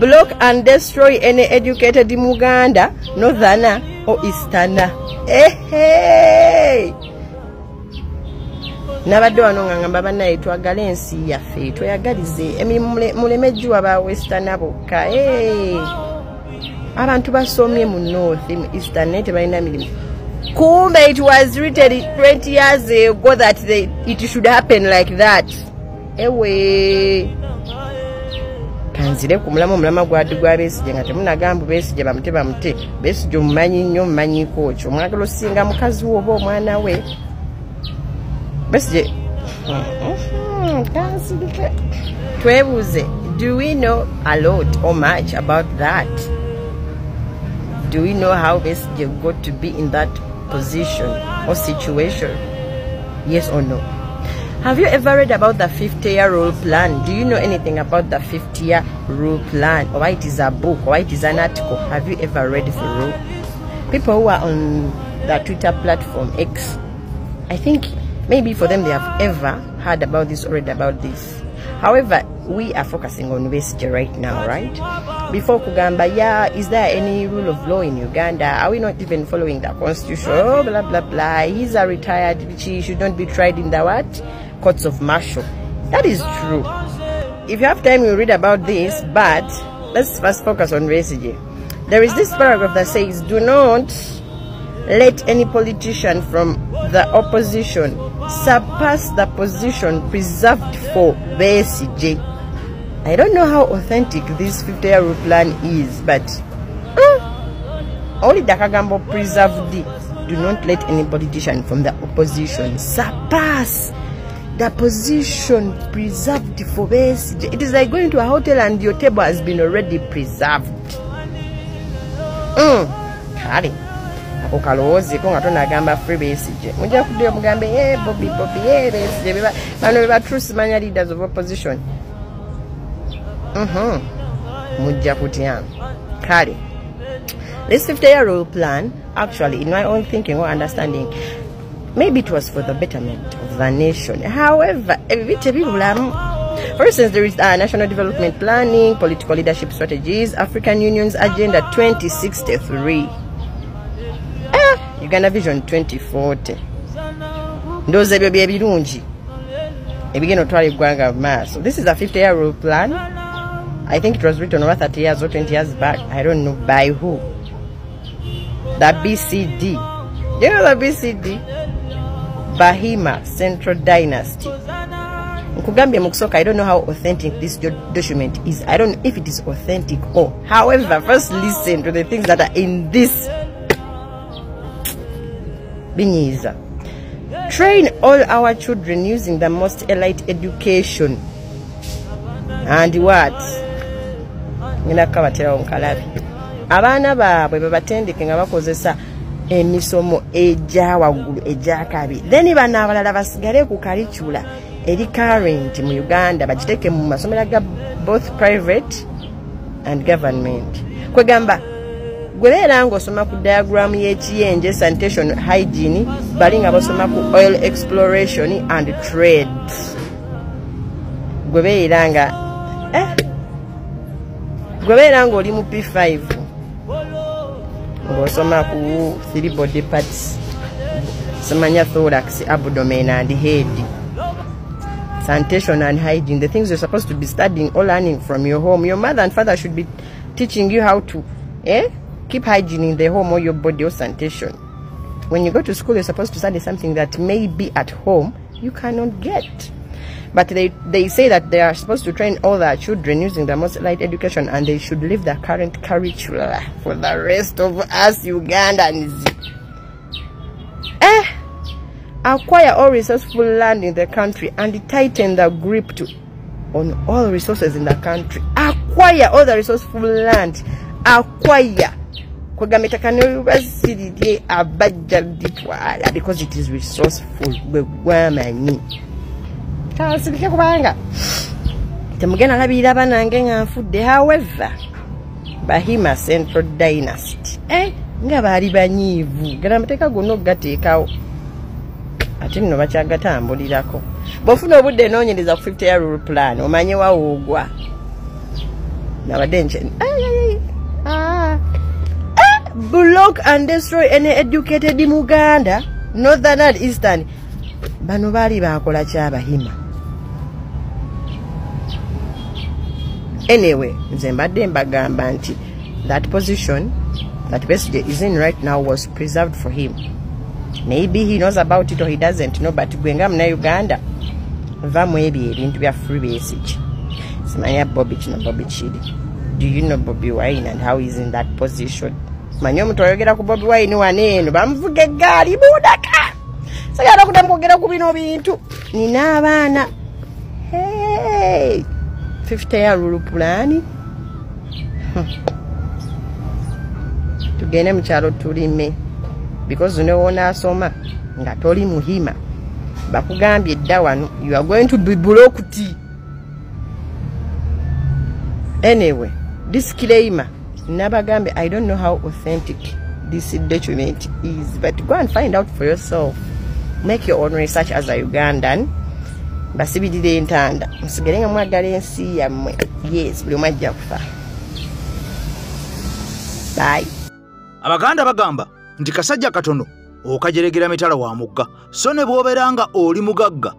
S12: block and destroy any educated in Uganda, Northern or Eastern. Nabadde wano nga ngamba bannaye twagala ensi yaffe tweyagalize emirimu mulemejjuwa ba western bokka abantu basomye mu north mu eastern naye tebalina mirimu kumbe it was written 20 years ago that it should happen like that kanzire ku mulama gwa Besigye nga temunagamba Besigye bamute Besigye omumanyi nnyo mumanyiko ekyo omwagala osinga mukazi wo oba omwana we Besigye kanzirike twebuuze do we know a lot or much about that? Do we know how Besigye got to be in that position or situation? Yes or no? Have you ever read about the 50-year rule plan? Do you know anything about the 50-year rule plan? Or it is a book, or it is an article? Have you ever read through? People who are on the Twitter platform X, I think maybe for them they have ever heard about this or read about this. However, we are focusing on Besigye right now, right? Before Kugamba, is there any rule of law in Uganda? Are we not even following the constitution? Oh, blah, blah, blah. He's a retired, he should not be tried in the what? Courts of martial. That is true. If you have time, you read about this, but let's first focus on Besigye. There is this paragraph that says, do not let any politician from the opposition surpass the position preserved for Besigye. I don't know how authentic this 50-year rule plan is, but only the Kagambo preserved. Do not let any politician from the opposition surpass the position preserved for Besigye. It is like going to a hotel and your table has been already preserved. Kale ako kalowoozi ko nga tonagamba free Besigye mujja kuddeyo mugambe Bobby Besigye bano beba true simanya leaders of opposition. Mujja kutya kale. This 50-year rule plan, actually, in my own thinking or understanding, maybe it was for the betterment of the nation. However, for instance, there is National Development Planning, Political Leadership Strategies, African Union's Agenda 2063, Uganda Vision 2040. Those are ebirungi ebigenda otwala eggwanga mu maaso. This is a 50-year rule plan. I think it was written over 30 years or 20 years back. I don't know by who. The BCD. Do you know the BCD? Bahima Central Dynasty. Nkugambye mukusoka, I don't know how authentic this document is. I don't know if it is authentic or. However, first listen to the things that are in this. Binyiza. Train all our children using the most elite education. And what? Ngina kabatera onkalabi. Abaana baabwe babatendeke nga bakozesa emisomo eja waggulu eja kabi. Then bana abalala basigale ku curricula eri current mu Uganda bagiteke mu masomero ga both private and government. Kwegamba gwera ngosoma ku diagram y'ekiyenje sanitation hygiene bali nga basoma ku oil exploration and trade. Gwebeera nga oli mu P5 ngosoma ku 3 body parts samanya thorax, abdomen and head, sanitation and hygiene, the things you're supposed to be studying or learning from your home. Your mother and father should be teaching you how to keep hygiene in the home or your body or sanitation. When you go to school, you're supposed to study something that may be at home you cannot get. But they say that they are supposed to train all their children using the most elite education, and they should leave the current curricula for the rest of us Ugandans. Acquire all resourceful land in the country and tighten the grip on all resources in the country. Acquire all the resourceful land. Acquire. Because it is resourceful. However, Bahima Central Dynasty nga baali banyiivu gala amateeka gonna ogateekawo ate nno bakyagatambulirako. Bw'ofuna obudde noonyereza ku 50-year rule plan omanye wawoogwa nabadde nkyeni block and destroy any educated in Uganda, northern and eastern. Bano baali bakola kya Bahima. Anyway, nze mbadde mbagamba nti that position that Besigye is in right now was preserved for him. Maybe he knows about it or he doesn't know, but gwenga muna Uganda vamu ebyo ebintu bya free Besigye. Simanya Bobby kino Bobby Chidi. Do you know Bobby Wine and how he's in that position? Manyi omuntu ayogera ku Bobby Wine waneeno bamuvuga eggaali budaka. Sagala kutamkwogera ku bino bintu. Nina abaana. Hey! 50-year rule plan. Tugende mu kyalo tulime. Because uneewona asoma nga toli muhima. Bakugambye dda wano, you are going to be blocked. Anyway, disclaimer. Nabagambe, I don't know how authentic this document is, but go and find out for yourself. Make your own research as a Ugandan. Basibidire entanda. Musigerenga mwagala ensi yammwe. Yes, buli mwajja kufa. Bye.
S2: Abaganda bagamba nti kasajja katono okajeregera mitala wa mugga, so ne bwoberanga oli mugagga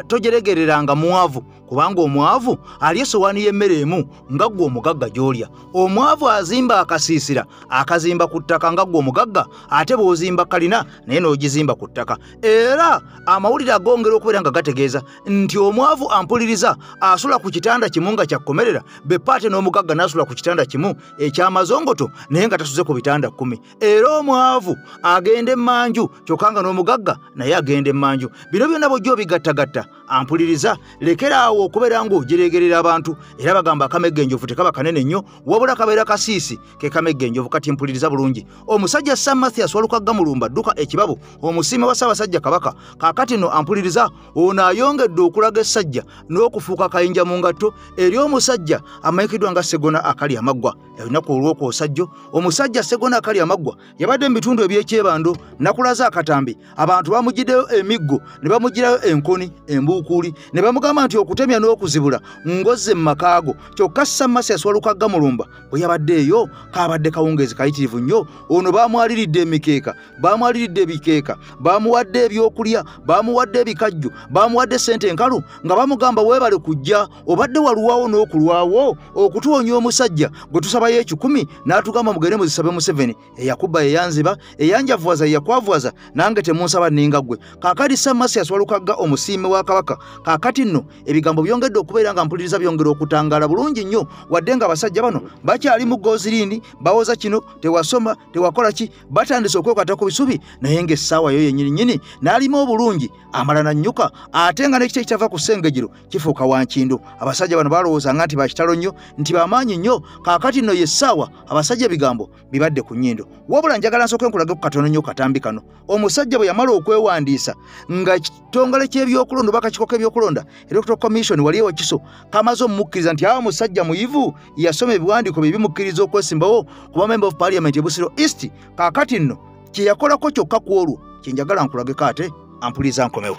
S2: tojeregereranga muwavu kubanga omwavu ali essowaani y'emmere emu nga ggwe omugagga gy'olya. Omwavu azimba akasiisira akazimba ku ttaka nga ggwe omugagga, ate bw'ozimba kalina naye n'ogizimba ku ttaka. Era amawulire agongera okubeera nga gategeeza nti omwavu ampuliriza asula ku kitanda kimu nga kyakkomerera, bepaate n'omugagga n'asula ku kitanda kimu ekyamazongoto naye nga tasuze ku bitanda 10. Era omwavu agenda emmanju kyokka nga n'omugagga naye agenda emmanju. Bino byonna bw'ojja obigattagatta, ampuliriza lekera awo okubeera ng'ogireegerera abantu. Era bagamba akamegga enjovu tekaba kanene nnyo wabula kabeera kasiisi ke kamegga enjovu. Kati mpuliriza bulungi, omusajja Sam Mathias Walukagga Mulumba dduka ekibabu omusiime wa Ssaabasajja Kabaka kaakati nno ampuliriza ono ayongedde okulaga essajja n'okufuuka kayinja mu ngatto eri omusajja amanyikiddwa nga Sseggona Akali Amaggwa. Olunaku olw'okwosajjo omusajja Sseggona Akali Amaggwa yabadde mu bitundu ebyekyebando nakulaza akatambi. Abantu bamugiddeyo emiggo ne bamugirayo enkoni embuukuuli ne bamugamba nti okutemya n'okuzibula ngozze mu makaago. Kyokka Sam Mathias Walukagga Mulumba bwe yabadde eyo kaabadde kawungeezi kayitirivu nnyo. Ono baamwaliridde emikeeka, baamwaliridde ebikeeka, baamuwadde ebyokulya, baamuwadde ebikajjo, baamuwadde ssente enkalu nga bamugamba weebale kujja, obadde waluwawo n'okulwawo okutuwonya omusajja gwe tusabayo 10 n'atugamba mugende muzisabe Museveni eyakuba eyanziba eyanjavuwaza eyakwavuwaza nange temunsaba ninga ggwe. Kaakati Sam Mathias Walukagga omusiime wa Kabaka kaakati nno ebigambo byongedde okubeera nga mpuliriza byongera okutangaala bulungi nnyo, wadde nga abasajja bano bakyali mu Goozirindi bawoza kino tewasoma tewakola ki, batandise okwekwata ku bisubi naye ng'essaawa yo yennyini n'alima obulungi amala nannyuka ate nga n'ekiti ekitava ku Ssengejero kifuuka Wankindo. Abasajja bano balowoozanga nti bakitalo nnyo, nti bamaanyi nnyo. Kaakati nno yessaawa abasajja ebigambo bibadde ku nnyindo. Wabula njagala nsooke nkulage ku katono nnyo katambi kano. Omusajja bwe yamala okwewandiisa nga kitongole ky'ebyokulonda oba akakiiko k'ebyokulonda Electoral Commission wali ewakiso kamaze omukkiriza nti awo musajja muyivu yasoma ebiwandiiko bye bimukkiriza okwesimbawo kuba Member of Parliament e Busiro East. Kaakati nno kye yakolako kyokka ku olwo kye njagala nkulageko ate ampuliriza nkomewo.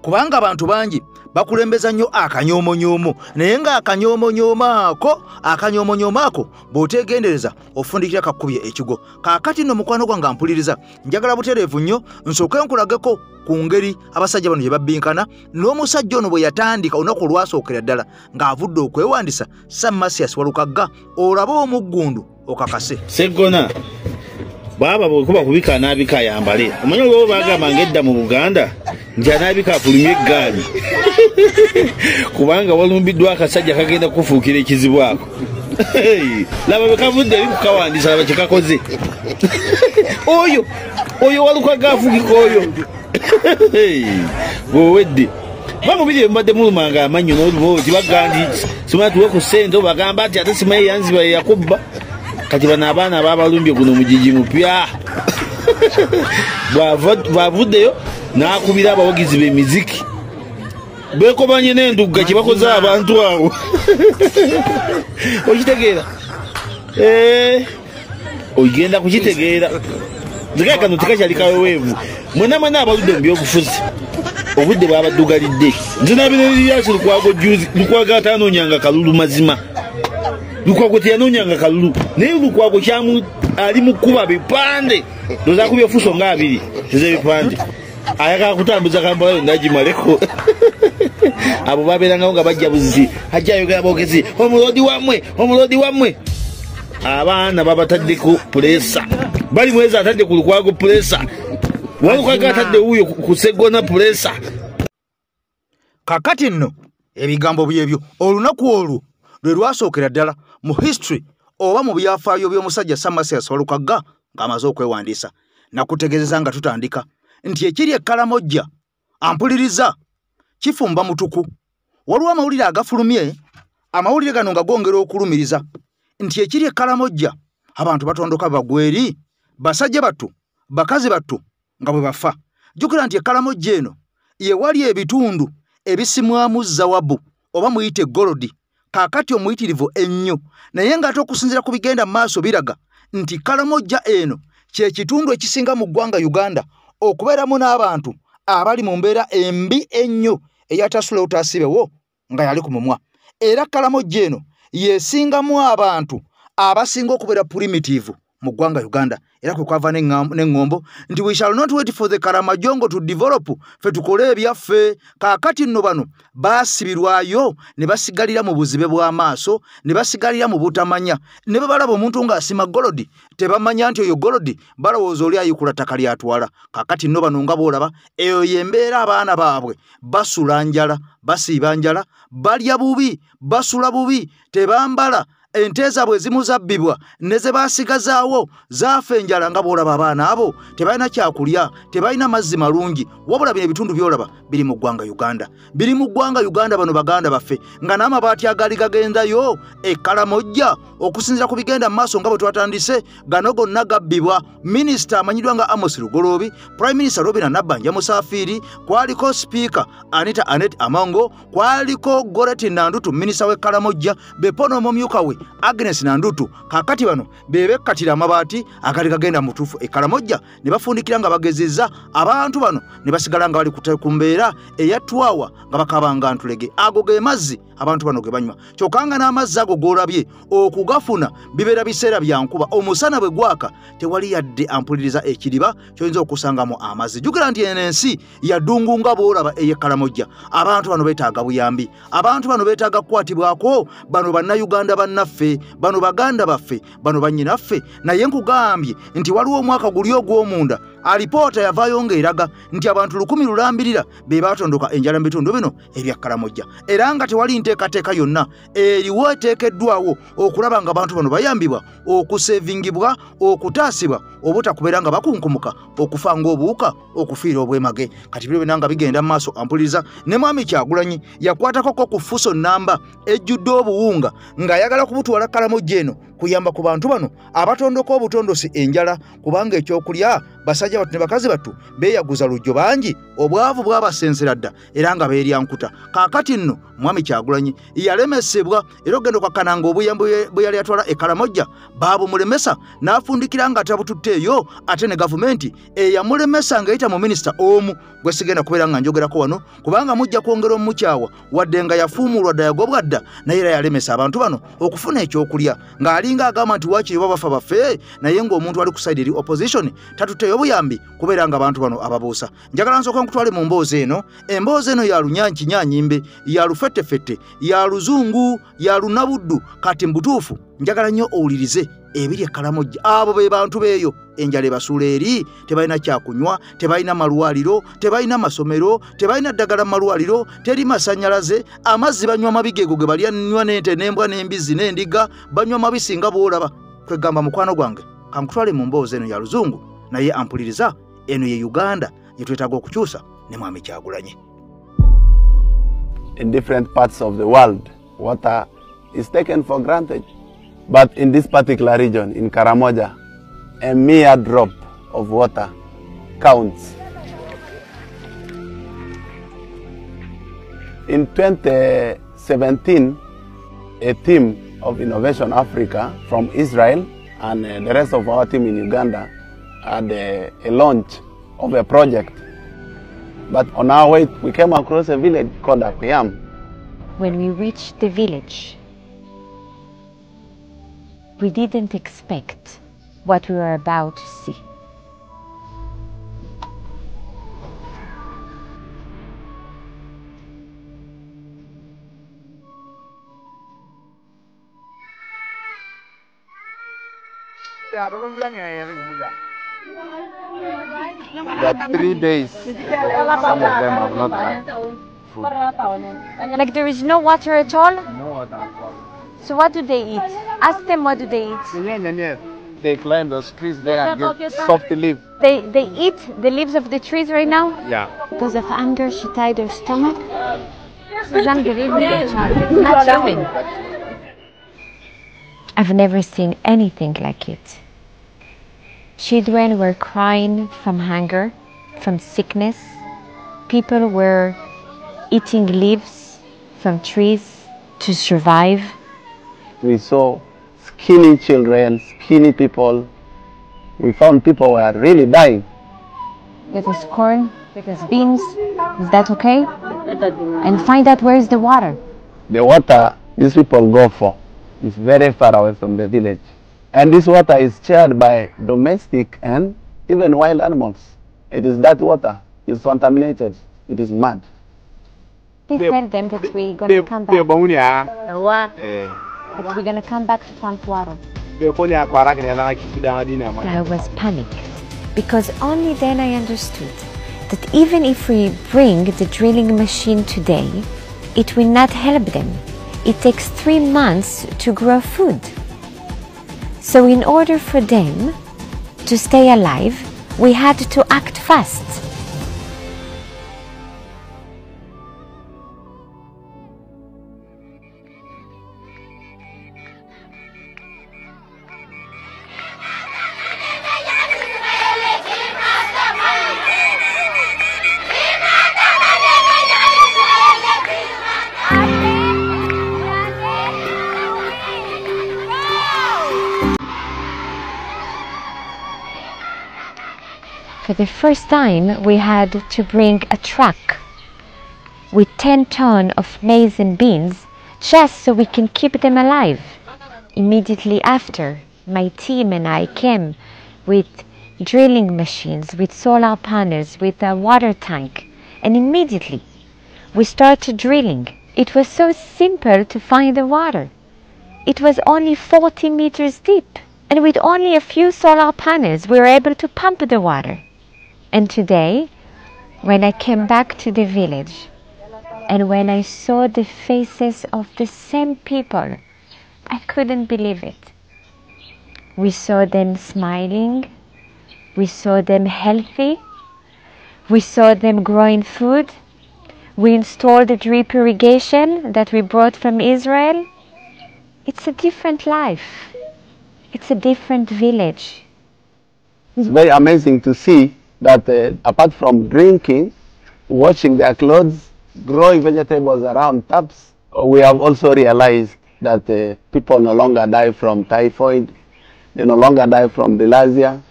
S2: Kubanga abantu bangi bakulembeza nnyo akanyoomonyomo naye nga akanyoomonyomo ako bw'oteegendereza ofundikira kakubye ekigo. Kaakati nno mukwano gwange ampuliriza njagala butereevu nnyo nsooke nkulageko ku ngeri abasajja bano gye babbinkana n'omusajja ono bwe yatandika olunaku olwasookera ddala ng'avudde okwewandisa Sam Mathias Walukagga olaba omuggundu okakase.
S13: Sseggona baba bwekuba kubika anaabika ayambale. Omanyi olwo bagamba ng'edda mu Buganda nti anaabika afulumye eggaali kubanga walumbiddwa akasajja kagenda kufuukira ekizibu ako. Laba bwe kavudde eri kukawandiisa laba kye kakoze. oyo Walukagga afugika oyo bw'owedde bamubiri ebibadde mulumanga amannyo n'olubo tibagandi simanyi tuwe ku ssente bagamba nti ate simanyi yanziba yeyakubba. Kati bano abaana baabalumbye guno mugigi mupya bw'avuddeyo n'akubira abawagizi b'emiziki beekobanye n'endugga kye bakoze abantu awo. Okitegeera ogenda kukitegeera nzikaye kano tekakyali kaweweevu mwena abaludde mu byobufuzi obudde bwabaddugalidde. nze nabineriryasi lukwago atanoonyanga kalulu mazima. Lukwago teyanoonyanga kalulu naye Lukwago ali mu kkuba bipande ndoza kubya ofuso nga 2 ez'ebipande ayagala kutambuza Kampala yonna agimaleko. Abo babeerangawo nga bajja buzi ajja ayogera boogezi omulodi wammwe abaana babataddeko pulesa bali mwezi atadde ku Lukwago pulesa Walukagga atadde wuuyo ku Sseggona pulesa.
S2: Kakati nno ebigambo byebyo olunaku olwo lwe lwasookera ddala mu history oba mu byafaayo by'omusajja Sam Mathias Walukagga ng'amaze okwewandiisa. Nakutegeezeza nga tutandika nti ekiri ekkalamojja ampuliriza kifumba mutuku. Waliwo amawulire agafulumye, amawulire gano nga gongera okulumiriza nti ekiri ekkalamojja abantu batondoka bagweri basajja battu bakazi battu nga bwe bafa. Jjukira nti ekkalamojja eno ye wali ebitundu ebisimwamu zawabu oba muyite golodi. Kaakati omuyitirivu ennyo naye ng'ate okusinziira ku bigenda maaso biraga nti kkalamojja eno kye kitundu ekisinga mu ggwanga Uganda okubeeramu n'abantu abali mu mbeera embi ennyo eyatasula utaasibewo nga yali ku mumwa. Era kkalamojja eno yeesingamu abantu abasinga okubeera primitive mu ggwanga Uganda era kwe kwava n'eŋŋombo nti we shall not wait for the Karamajongo to develop fe tukole ebyaffe. Kaakati nno bano baasibirwayo ne basigalira mu buzibe bw'amaaso ne basigalira mu butamanya ne babalaba omuntu ng'asima golodi tebamanya nti oyo golodi balowooza oli ayikula ttaka lyatwala. Kaakati nno bano nga boolaba eyo yembeera abaana baabwe basula njala basiiba njala balya bubi basula bubi tebambala ente zaabwe ezimu zabbibwa ne ze baasigazaawo zaafa enjala nga boolaba abaana abo tebalina kyakulya tebalina mazzi malungi wabula bino ebitundu byolaba biri mu ggwanga Uganda biri mu ggwanga Uganda bano baganda baffe nga n'amabaati agali gagendayo Karamojja okusinziira ku bigenda mu maaso nga bwe twatandise gano gonna gabbibwa. Minisita amanyiddwa nga Amos Lugoloobi, Prime Minister Robina Nabbanja Musafiri, kwaliko Speaker Anita Anet Amango, kwaliko Goreti Nandutu Minisita w'e Karamojja, Bepono omumyuka we Agnes Nandutu. Kaakati bano bebekkatira amabaati agali gagenda mu tuufu e Karamojja ne bafundikira nga bagezezza abantu bano ne basigala nga bali ku mbeera eyatwawa nga bakabanga ntulege. Ago ge mazzi abantu bano ge banywa kyokanga n'amazzi ago g'olabye okugafuna bibeera biseera bya nkuba omusana bwe gwaka tewali yadde ampuliriza ekiriba kyoyinza okusangamu amazzi. Jjukira nti eno ensi yadungu nga bw'olaba ey'e Karamojja. Abantu bano beetaaga buyambi, abantu bano beetaaga kukwatibwako. Bano bannayuganda bannaffe, bano baganda baffe, bano bannyinaffe. Naye nkugambye nti waliwo omwaka guli ogw'omunda alipoota yavaayo ng'eraga nti abantu 100 lulambirira be baatondoka enjala mu bitundu bino ebya Karamojja era nga tewali nteekateeka yonna eriwo eteekeddwawo okulaba nga abantu bano bayambibwa okusevingibwa okutaasibwa obutakubeera nga bakunkumuka okufa ng'obuwuka okufiira obwemage. Kati biro bino nga bigenda mu maaso ampuliriza ne Mwami Kyagulanyi yakwatakoko ku Fuso namba ejjudde obuwunga ng'ayagala kubutwala Karamojja eno kuyamba ku bantu bano abatondoka obutondosi enjala kubanga ekyokulya basajja batu ne bakazi batu beeyaguza lujjo bangi obwavu bwabasensera dda era nga beerya nkuta. Kaakati nno Mwami Kyagulanyi yalemesebwa era ogenda okakkananga obuyambi bwe yali atwala e Karamojja baabumulemesa n'afundikira nga tabututteeyo ate ne gavumenti eyamulemesa ng'eyita mu minisita omu gwe sigenda kubeera nga njogerako wano kubanga mujja kwongera omukyawa wadde nga yafuumulwa dda yagobwa dda naye era yalemesa abantu bano okufuna ekyokulya ng'alinga agamba nti waakiri babafa baffe naye ng'omuntu ali ku side eri opposition tatutteeyo buyambi kubeera nga abantu bano ababuusa. Njagala nsooka nkutwale mu mboozi eno. Emboozi eno ya lunyankinyanyimbe ya lufettefette ya luzungu ya lunabuddu. Kati mbutuufu njagala nnyo owulirize ebiri e Karamojja. Abo be bantu beeyo enjala ebasuula eri tebalina kyakunywa tebalina malwaliro tebalina masomero tebalina ddagala mu malwaliro teri masannyalaze amazzi banywa mabigego ge balya nnywa n'ente n'embwa n'embizi n'endiga banywa mabisi nga bw'olaba. Kwegamba mukwano gwange kankutwale mu mboozi eno ya luzungu naye ampuliriza eno ye Uganda gye twetaaga okukyusa ne Mwami Kyagulanyi.
S14: In different parts of the world, water is taken for granted. But in this particular region, in Karamoja, a mere drop of water counts. In 2017, a team of Innovation Africa from Israel and the rest of our team in Uganda had a launch of a project. But on our way, we came across a village called Akuyam.
S15: When we reached the village, we didn't expect what we were about to see.
S14: That 3 days, some of them have not had food.
S15: Like there is no water at all?
S14: No water at all.
S15: So what do they eat? Ask them what do they eat?
S14: They climb those trees there and get soft leaf.
S15: They eat the leaves of the trees right now?
S14: Yeah.
S15: Because of anger, she tied her stomach. It's unbelievable, child. It's not showing. I've never seen anything like it. Children were crying from hunger, from sickness. People were eating leaves from trees to survive.
S14: We saw skinny children, skinny people. We found people were really dying.
S15: It was corn, it was beans. Is that okay? And find out where is the water.
S14: The water these people go for is very far away from the village. And this water is shared by domestic and even wild animals. It is that water. It's contaminated. It is mud.
S15: Please tell them that we're going to come back. That we're going to come back to pump water. I was panicked because only then I understood that even if we bring the drilling machine today, it will not help them. It takes 3 months to grow food. So in order for them to stay alive, we had to act fast. For the first time, we had to bring a truck with 10 tons of maize and beans just so we can keep them alive. Immediately after, my team and I came with drilling machines, with solar panels, with a water tank, and immediately we started drilling. It was so simple to find the water. It was only 40 meters deep, and with only a few solar panels, we were able to pump the water. And today, when I came back to the village, and when I saw the faces of the same people, I couldn't believe it. We saw them smiling, we saw them healthy, we saw them growing food, we installed the drip irrigation that we brought from Israel. It's a different life. It's a different village.
S14: It's very amazing to see that apart from drinking, washing their clothes, growing vegetables around taps, we have also realized that people no longer die from typhoid, they no longer die from bilharzia,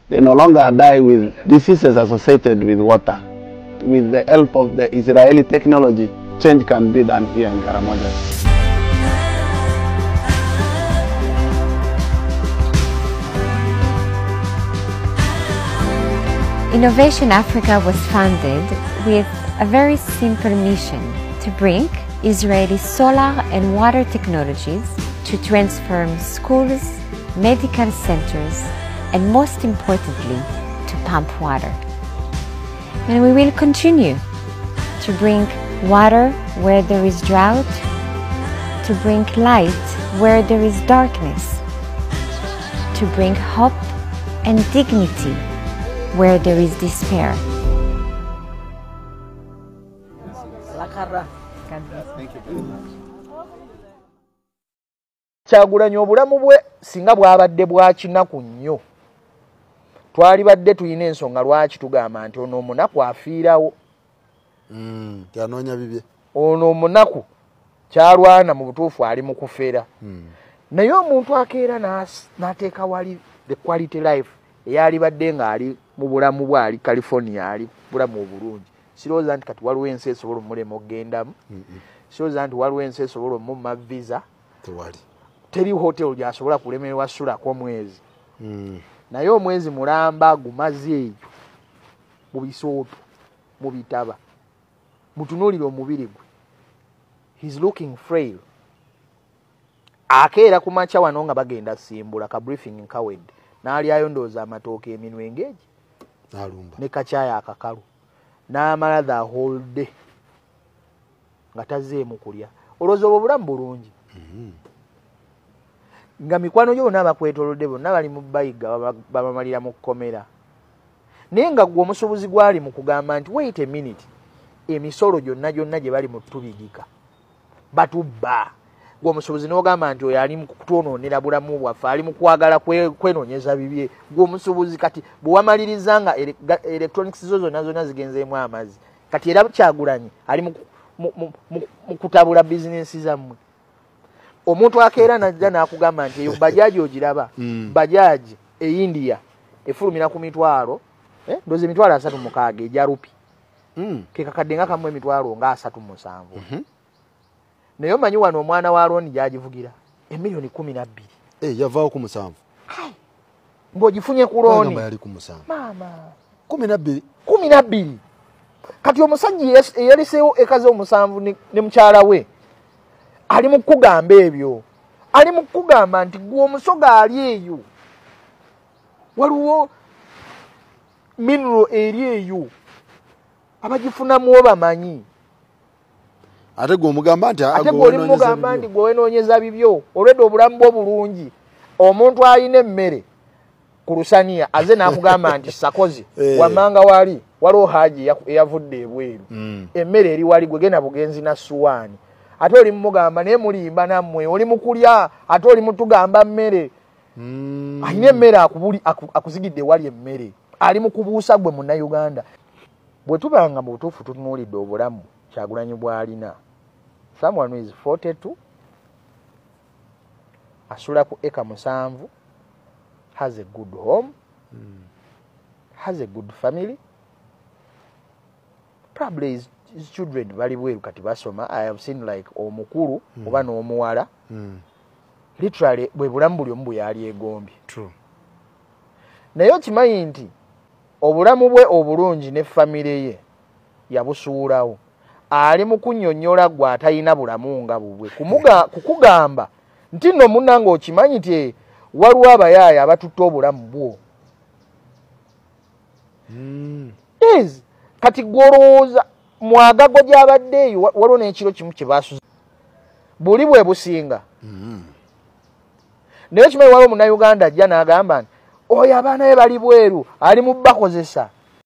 S14: they no longer die with diseases associated with water. With the help of the Israeli technology, change can be done here in Karamoja.
S15: Innovation Africa was founded with a very simple mission to bring Israeli solar and water technologies to transform schools, medical centers, and most importantly, to pump water. And we will continue to bring water where there is drought, to bring light where there is darkness, to bring hope and dignity where there is despair.
S16: Thank you very much. Kyagulanyi obulamu bwe singa bwabadde bwa kinaku nnyo. Twali badde tulina ensonga lwaki tugamba nti ono omunaku afiirawo.
S17: Yanoonya bibye.
S16: Ono omunaku kyalwana mu butuufu ali mu kufeera. Naye omuntu akeera n'ateeka wali the quality life eyali badde ng'ali mu bulamu bwe ali California ali bulamu obulungi. Sirowooza nti kati waliwo ensi esobola omulema okugendamu. Sirowooza nti waliwo ensi esobola omumma visa.
S17: Tewali.
S16: Teri hotel gy'asobola kulemererwa sulako omwezi. Naye omwezi mulamba gumaze eyo mu bisooto mu bitaba. Mutunuulire omubiri gwe. He's looking frail. Akeera ku makya wano nga bagenda simbula ka briefing nkawedde. N'alyayo ndowooza amatooke eminwe engeegi.
S17: N'alumba.
S16: Ne kakyaya akakalu. N'amala the whole day nga tazzeemu kulya. Olowooza obwo bulamu bulungi. Nga mikwano gyo bonna bakwetoolodde bonna bali mu bayiga babamalira mu kkomera. Naye nga gwe omusuubuzi gwali mu kugamba nti wait a minute, emisolo gyonna gye bali mu tubigika batubba. Gwe omusuubuzi n'ogamba nti oyo ali mu kutwonoonera bulamu bwaffe, ali mu kwagala kwenoonyeza bibye. Gwe omusuubuzi kati bwe wamaliriza nga electronics zo zonna zigenzeemu amazzi, kati era Kyagulanyi ali mu kutabula bizinensi zammwe. Omuntu akeera najja n'akugamba nti eyo bajaaji ogiraba, bajaaji e India efulumira ku mitwalo, ndowooza emitwalo 36 egya rupi. Ke kakadde nga kamu emitwalo nga 37. Naye omanyi wano omwana wa Aaron gy'agivugira $1,12,000.
S17: yavaawo ku 7
S16: ng'ogifunye ku looni
S17: yali ku 7
S16: maama
S17: 12
S16: kati omusajja eyaliseewo eka ze 7 ne mukyala we ali mu kugamba ebyo ali mu kugamba nti gwe omusoga ali eyo waliwo mineral eri eyo abagifunamu bamanyi
S17: ate gwe omugamba nti
S16: ate gwe oli mugamba nti gwe wenoonyeza bibyo olwedde obulamu bwo bulungi omuntu alina emmere ku lusaniya aze n'akugamba nti sakozi wamanga wali waliwo haji eyavudde ebweru emmere eri wali gwe genda bugenzi na suwaani ate oli mugamba naye mulimba nammwe oli mukulya ate oli mutugamba mmere alina emmere akuzigidde wali emmere ali mu kubuusa gwe munnayuganda bwe tubanga mu butuufu tutunuulidde obulamu Kyagulanyi bw'alina someone who is 42 asula ku eka 7 has a good home has a good family probably his children bali bweru kati basoma. I have seen like omukulu oba n'omuwala literally bwe bulamu buli omu bwe yali egombi naye okimanyi nti obulamu bwe obulungi ne famire ye yabusuulawo ali mu kunnyonnyola gwe atalina bulamu nga bubwe kukugamba nti nno munnange okimanyi nti waliwo abayaaya abatutte obulamu bwo kati gwolowooza mwagago gy'abadde eyo waliwo n'ekiro kimu kye baasuza buli bwe businga naye kimanyi waliwo munnayuganda ajja n'agamba nti oyo abaana be bali bweru ali mu bakozesa